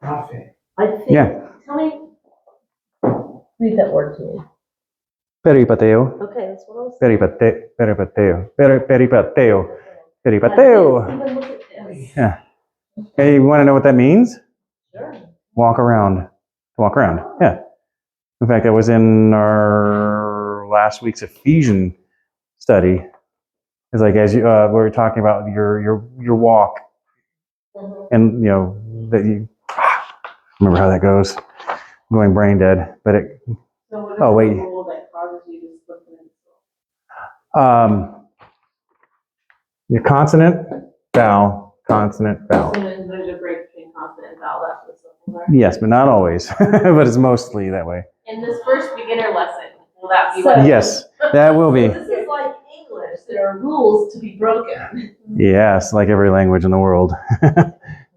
Profit. I think, Yeah. tell me, read that word to me. Peripateo. Okay, that's what I was saying. Peripateo. Peripateo. Peripateo. Even look at this. Yeah. Hey, you want to know what that means? Sure. Walk around. Walk around. Yeah. In fact, that was in our last week's Ephesian study. It's like as you we were talking about your walk, Mhm. and that you remember how that goes. I'm going brain dead, but it. So what is Oh, wait. the rule that causes you to slip in? Your consonant, vowel, consonant, vowel. So there's a break between consonant and vowel, that's what syllables are. Yes, but not always. But it's mostly that way. In this first beginner lesson, will that be So- what? Yes, that will be. This is like English, there are rules to be broken. Yes, like every language in the world.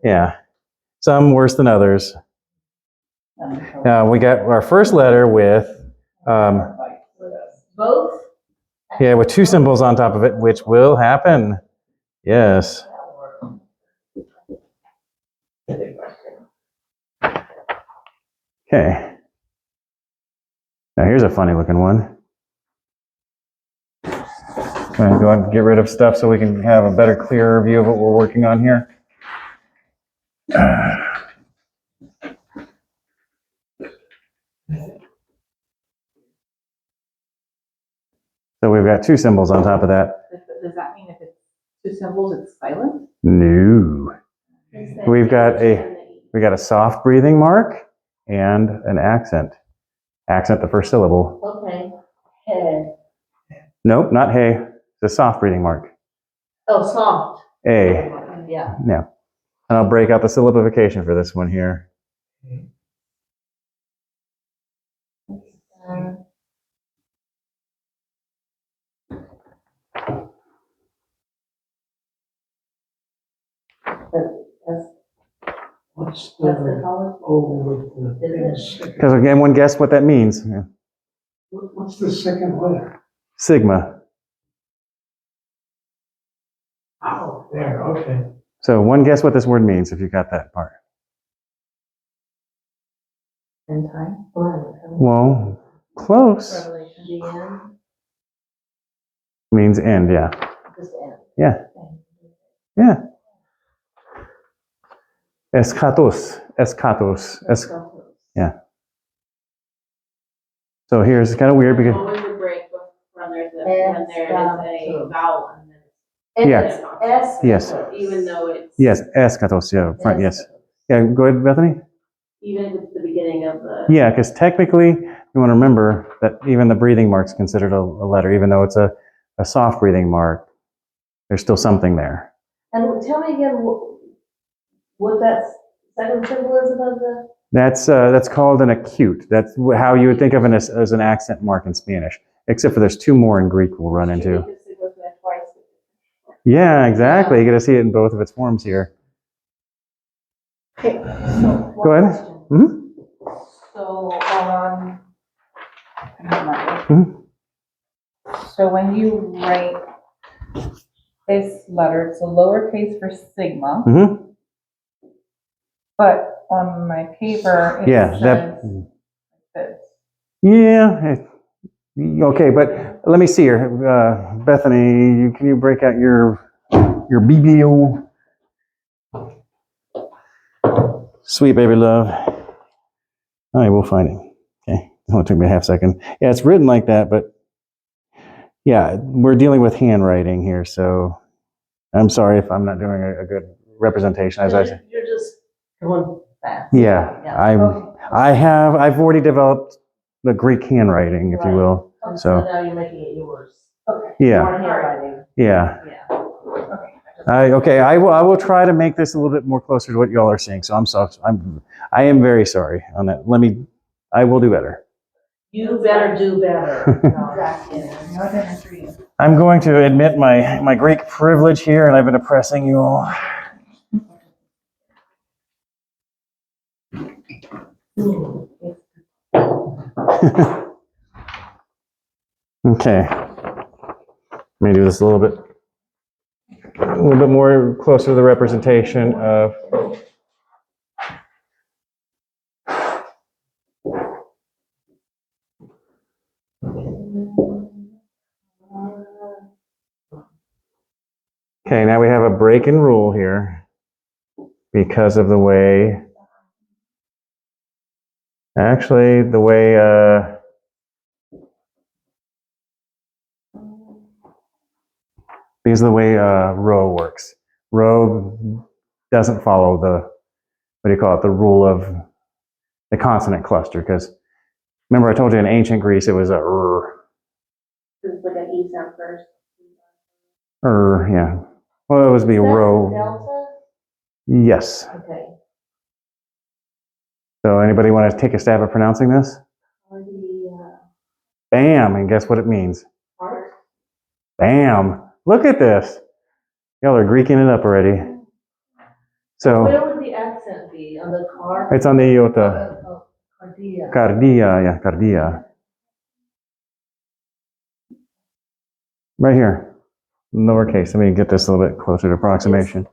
Yeah, some worse than others. We got our first letter with, Both? with two symbols on top of it, which will happen. Yes. Okay. Now here's a funny looking one. I'm going to go ahead and get rid of stuff so we can have a better, clearer view of what we're working on here. So we've got two symbols on top of that. Does that mean if it's two symbols, it's silent? No. We've got a soft breathing mark and an accent. Accent the first syllable. Okay. Head. Nope, not hey. It's a soft breathing mark. Oh, soft. A. Yeah. Yeah. And I'll break out the syllabification for this one here. That's What's what they the call it. O with the Is second? Because anyone guess what that means? Yeah. What's the second letter? Sigma. Oh, there, okay. So one guess what this word means if you got that part. End time. Blank. Well, close. The end. Means end, yeah. Just end. Yeah. Yeah. Eschatos. Eschatos. Yeah. So here's kind of weird There's because, always a break when there's a vowel and then Yeah. it's consonant. Yes. Even though it's. yes, eschatos, yeah, front, yes. Yeah, go ahead, Bethany. Even if it's the beginning of the. Yeah, because technically, you want to remember that even the breathing mark's considered a letter, even though it's a soft breathing mark, there's still something there. And tell me again, what that second symbol is above the? That's called an acute. That's how you would think of it as an accent mark in Spanish, except for there's two more in Greek we'll run into. Because it goes there twice. Yeah, exactly. You get to see it in both of its forms here. Okay, so. Go ahead. Mhm. So, Mhm. so when you write this letter, it's a lowercase for sigma, Mm-hmm. but on my paper, it Yeah, says that. this. Yeah. Okay, but let me see here, Bethany. Can you break out your BBO? Sweet baby love. All right, we'll find it. Okay, it only took me a half second. Yeah, it's written like that, but yeah, we're dealing with handwriting here, so I'm sorry if I'm not doing a good representation. As I said, You're just going fast. yeah, I've already developed the Greek handwriting, if you will. So So now you're making it yours. Okay. yeah, Your handwriting. yeah. Yeah. Okay, I will try to make this a little bit more closer to what y'all are seeing. So I am very sorry on that. I will do better. You better do better. Exactly. I'm going to admit my Greek privilege here, and I've been oppressing you all. Okay. Let me do this a little bit more closer to the representation of. Okay, now we have a break in rule here because of the way. Actually, the way. Because of the way row works. Row doesn't follow the rule of the consonant cluster. Because remember, I told you in ancient Greece it was a It's like an E sound first. yeah. Well, it was be Is that row. Delta? Yes. Okay. So anybody want to take a stab at pronouncing this? Or the, Bam, and guess what it means? heart? Bam. Look at this. Y'all are Greeking it up already. So Where would the accent be? On the car? it's on the iota. Cardia. Cardia, yeah, cardia. Right here. Lowercase. Let me get this a little bit closer to approximation.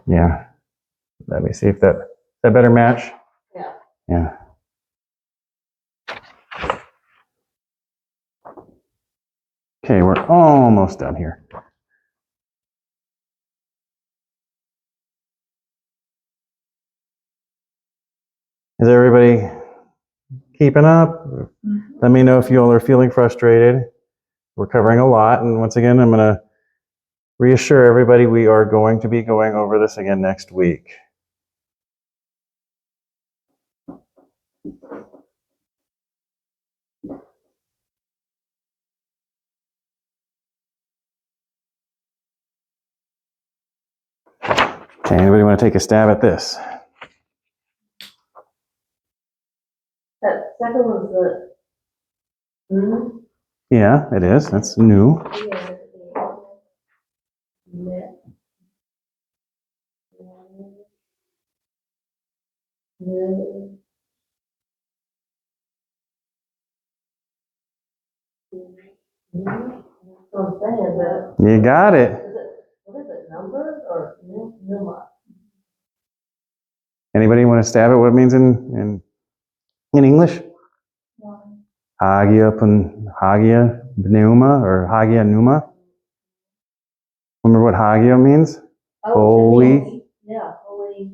Yeah. Let me see if that better match. Yeah. Yeah. Okay, we're almost done here. Is everybody keeping up? Let me know if you all are feeling frustrated. We're covering a lot, and once again, I'm going to reassure everybody we are going to be going over this again next week. Okay, anybody want to take a stab at this? That second one's the. Yeah, it is. That's new. You got it. What is it, number or Numa? Anybody want to stab at what it means in English? Hagia pneuma or Hagia Numa. Remember what Hagia means? Oh, Holy. Yeah, holy.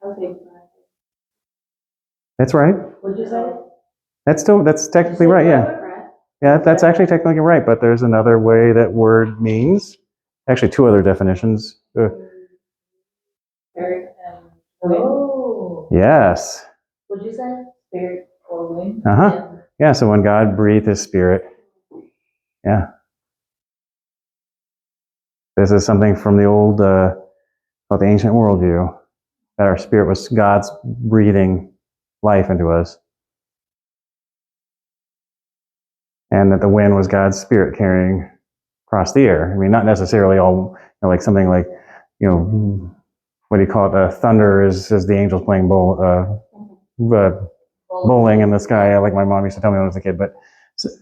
Okay. That's right. What'd you say? That's technically right, yeah. Yeah, that's actually technically right, but there's another way that word means. Actually, two other definitions. Spirit and wind. Oh, Yes. what'd you say? Spirit or wind. Uh-huh. Yeah, so when God breathed his spirit. Yeah. This is something from the old, called the ancient worldview, that our spirit was God's breathing life into us. And that the wind was God's spirit carrying across the air. I mean, not necessarily all, like something like, what do you call it? Thunder is the angels playing bowling in the sky, like my mom used to tell me when I was a kid. But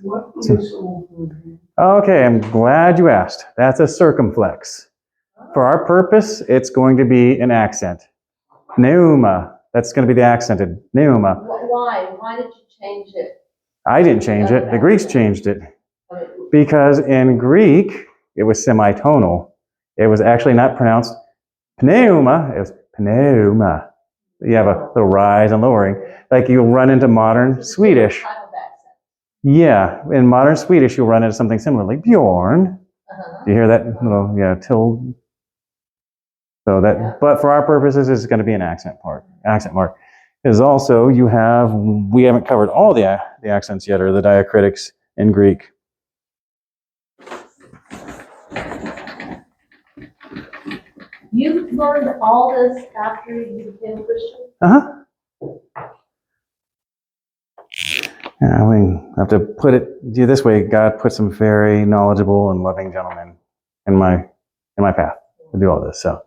What is over here? okay, I'm glad you asked. That's a circumflex. For our purpose, it's going to be an accent. Pneuma. That's going to be the accented. Pneuma. Why? Why did you change it? I didn't change it. The Greeks changed it. Because in Greek, it was semitonal. It was actually not pronounced pneuma. It was pneuma. You have a little rise and lowering. Like you'll run into modern Swedish. Yeah, in modern Swedish, you'll run into something similar, like Bjorn. Do you hear that little, tilde? So that, but for our purposes, it's going to be an accent mark. Is also, we haven't covered all the accents yet, or the diacritics in Greek. You learned all this after you became a Christian? Uh-huh. Yeah, I mean, I have to put it this way. God put some very knowledgeable and loving gentlemen in my path to do all this. So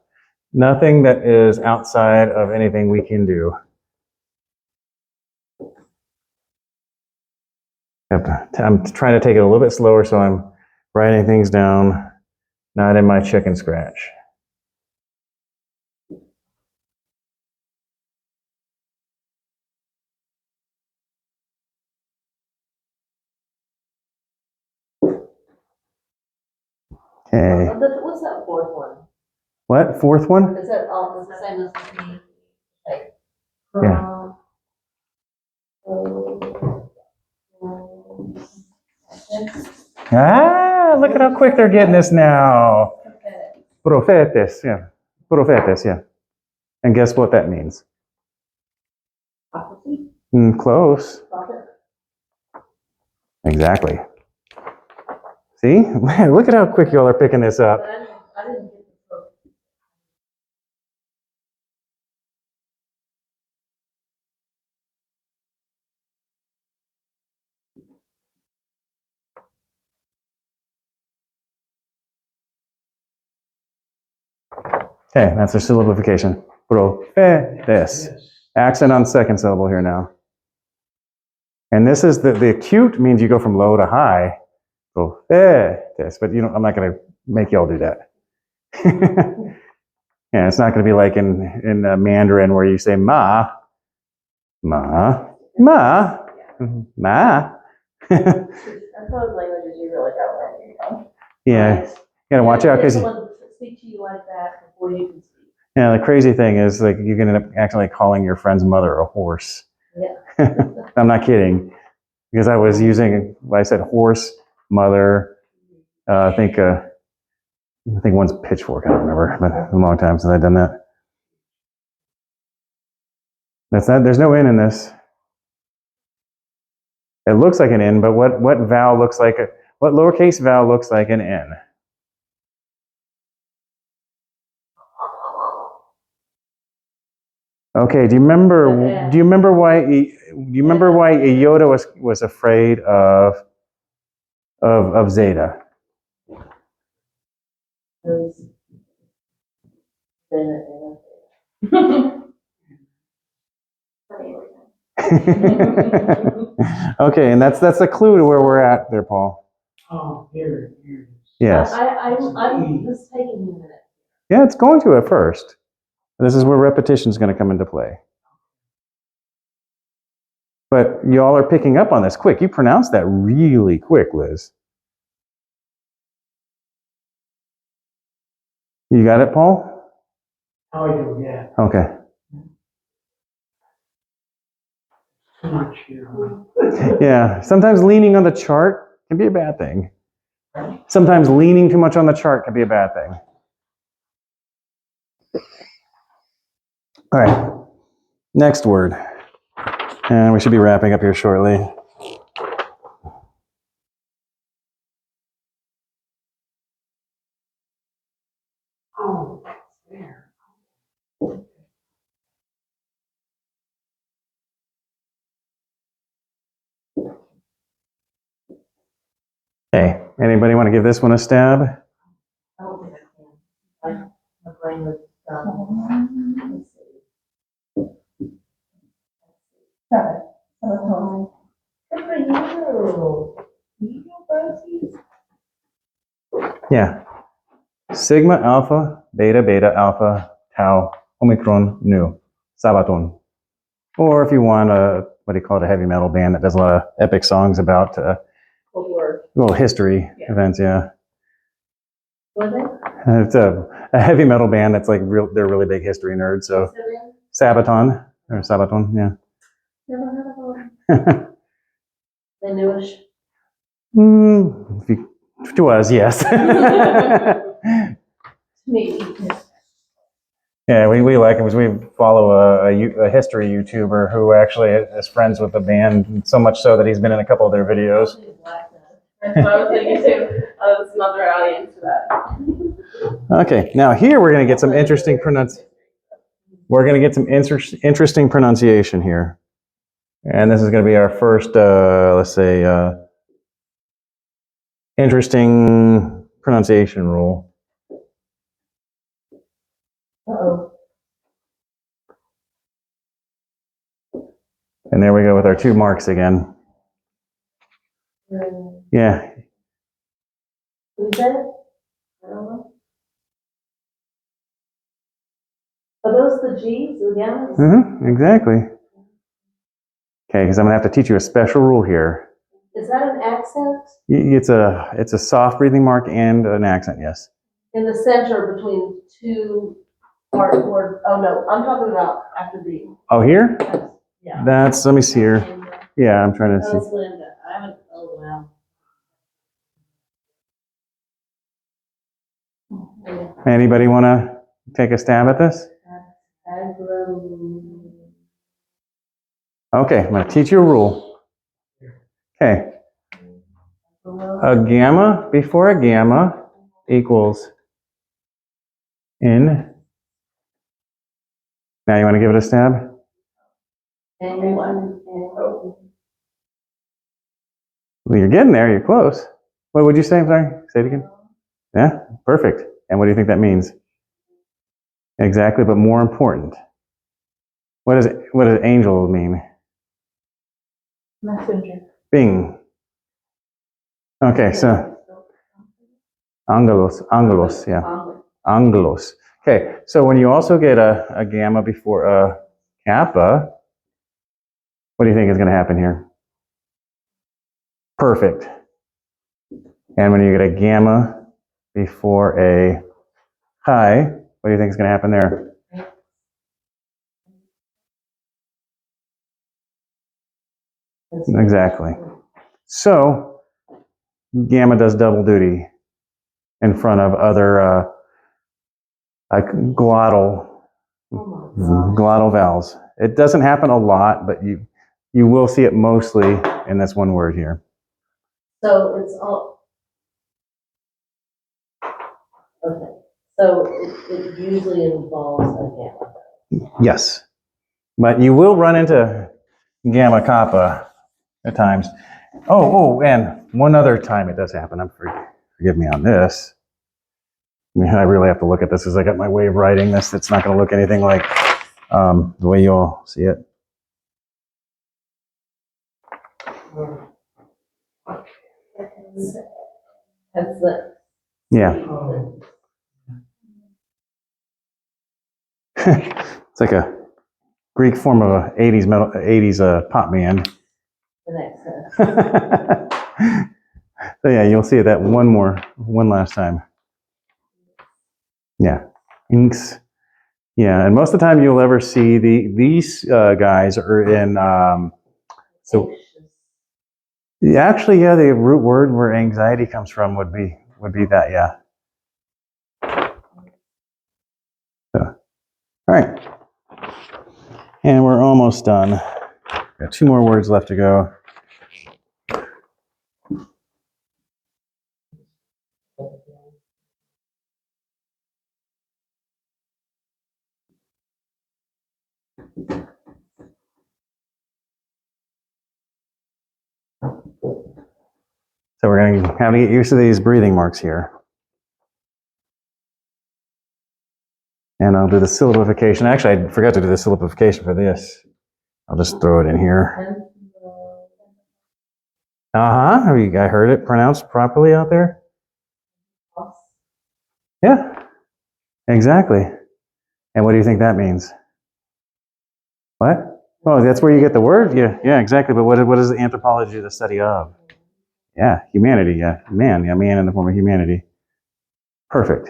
nothing that is outside of anything we can do. I'm trying to take it a little bit slower, so I'm writing things down, not in my chicken scratch. Okay. What's that fourth one? What? Fourth one? Is that all the same as me? Like, Yeah. Look at how quick they're getting this now. Profetes, yeah. Profetes, yeah. And guess what that means? Close. Exactly. See? Look at how quick y'all are picking this up. I didn't get the book. Okay, that's our syllabification. Profetes. Yes. Accent on second syllable here now. And this is the acute means you go from low to high. Profetes. But I'm not going to make y'all do that. Yeah, it's not going to be like in Mandarin where you say ma, ma, ma, ma. That's those languages you really don't learn when you're young. Yeah, you gotta watch out because Someone speak to you like that before you can speak. the crazy thing is like you can end up actually calling your friend's mother a horse. Yeah. I'm not kidding, because I said horse, mother. I think one's pitchfork. I don't remember, but it's a long time since I've done that. There's no N in this. It looks like an N, but what vowel looks like what lowercase vowel looks like an N? Okay. Do you remember why Yoda was afraid of Zeta? Okay, and that's the clue to where we're at there, Paul. Oh, here it is. Yes. I'm just taking a minute. Yeah, it's going to at first. This is where repetition is going to come into play. But y'all are picking up on this quick. You pronounced that really quick, Liz. You got it, Paul? Oh, I do, yeah. Okay. much here. Yeah, sometimes leaning on the chart can be a bad thing. Sometimes leaning too much on the chart can be a bad thing. All right, next word. And we should be wrapping up here shortly. Oh, that's there. Okay, anybody want to give this one a stab? I don't think I can. My brain was done. Let's see. Seven. Oh. Good for you. You Rosie's. Yeah. Sigma, alpha, beta, beta, alpha, tau, omicron, nu, Sabaton. Or if you want what do you call it, a heavy metal band that does a lot of epic songs about What word? little history Yeah. events, yeah. Was it? It's a heavy metal band that's like they're really big history nerds. So Sabaton or Sabaton, yeah. Never heard of them. They newish. To us, yes. Me. Yeah, we like it because we follow a history YouTuber who actually is friends with the band, so much so that he's been in a couple of their videos. That's what I was thinking too. There's another audience for that. Okay, now here we're going to get some interesting interesting pronunciation here. And this is going to be our first, let's say, interesting pronunciation rule. Uh-oh. And there we go with our 2 marks again. Yeah, Who said it? I don't know. Are those the G's, the gammas? exactly. Okay, because I'm going to have to teach you a special rule here. Is that an accent? It's a soft breathing mark and an accent, yes. In the center between two hard words. Oh no, I'm talking about after the. Oh, here? Yeah. That's, let me see here. Yeah, I'm trying to see. That was Linda. I haven't, oh wow. Anybody want to take a stab at this? Okay, I'm going to teach you a rule. Okay, a gamma before a gamma equals in. Now you want to give it a stab? Well, you're getting there. You're close. What would you say? I'm sorry. Say it again. Yeah, perfect. And what do you think that means? Exactly, but more important. What does angel mean? Messenger. Bing. Okay, so angelos, yeah. Angelos. Okay, so when you also get a gamma before a kappa, what do you think is going to happen here? Perfect. And when you get a gamma before a chi, what do you think is going to happen there? Exactly. So gamma does double duty in front of other like glottal vowels. It doesn't happen a lot, but you will see it mostly in this one word here. So it's all. Okay. So it usually involves a gamma. Yes, but you will run into gamma kappa at times. Oh, and one other time it does happen. Forgive me on this. I mean, I really have to look at this as I got my way of writing this. It's not going to look anything like the way you all see it. That's the. Yeah. It's like a Greek form of a 80s pop band. The next So yeah, you'll see that one last time. Yeah, inks. Yeah, and most of the time you'll ever see these guys are in So- anxious. Yeah, actually, yeah, the root word where anxiety comes from would be that, yeah. So, all right. And we're almost done. Got 2 more words left to go. So we're going to have to get used to these breathing marks here. And I'll do the syllabification. Actually, I forgot to do the syllabification for this. I'll just throw it in here. Uh-huh. Have you guys heard it pronounced properly out there? Yeah, exactly. And what do you think that means? What? Oh, that's where you get the word? Yeah, exactly. But what is anthropology the study of? Yeah, humanity, yeah. Man in the form of humanity. Perfect.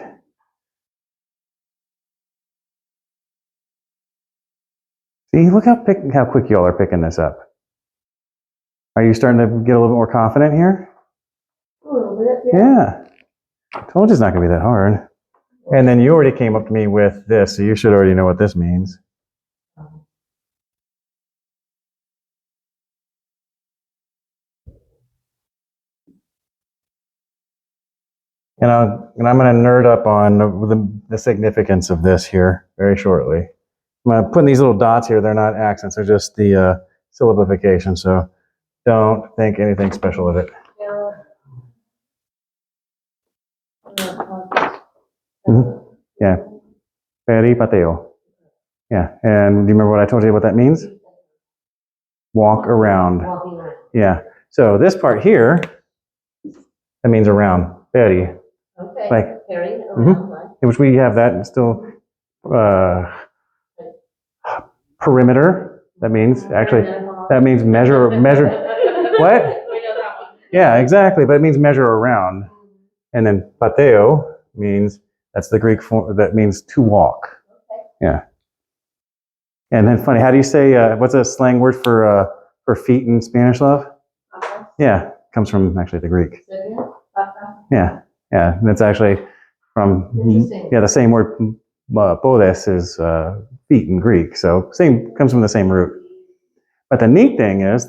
See, look how quick y'all are picking this up. Are you starting to get a little bit more confident here? A little bit, yeah. Yeah. I told you it's not going to be that hard. And then you already came up to me with this, so you should already know what this means. And I'm going to nerd up on the significance of this here very shortly. I'm putting these little dots here. They're not accents. They're just the syllabification. So don't think anything special of it. Yeah. Peripateo. Yeah. And do you remember what I told you what that means? Walk around. Walking around. Yeah. So this part here, that means around. Peri. Okay. Like- Carrying around, right? Which we have that still. Perimeter. That means actually. That means measure. What? We know that one. Yeah, exactly. But it means measure around. And then pateo means, that's the Greek form, that means to walk. Yeah. And then funny, how do you say, what's a slang word for feet in Spanish, love? Yeah, comes from actually the Greek. Yeah, yeah. And it's actually from, Interesting. yeah, the same word, podes is feet in Greek. So comes from the same root. But the neat thing is,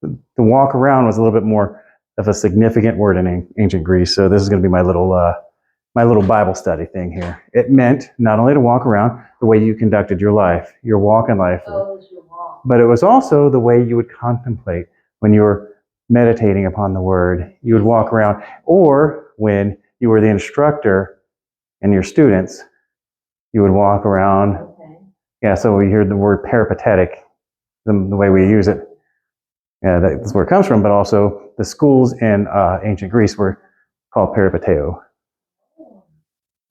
to walk around was a little bit more of a significant word in ancient Greece. So this is going to be my little Bible study thing here. It meant not only to walk around the way you conducted your life, your walk in life, Oh, it's your mom. but it was also the way you would contemplate when you were meditating upon the word. You would walk around, or when you were the instructor and your students, you would walk around. Okay. Yeah, so we hear the word peripatetic, the way we use it. Yeah, that's where it comes from, but also the schools in ancient Greece were called peripateo.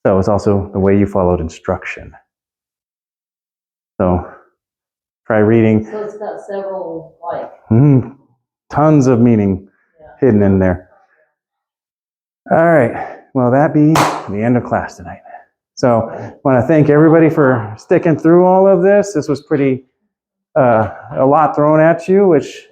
So it's also the way you followed instruction. So try reading. So it's got several, like, Tons of meaning hidden in there. All right. Well, that be the end of class tonight. So I want to thank everybody for sticking through all of this. This was pretty, a lot thrown at you, which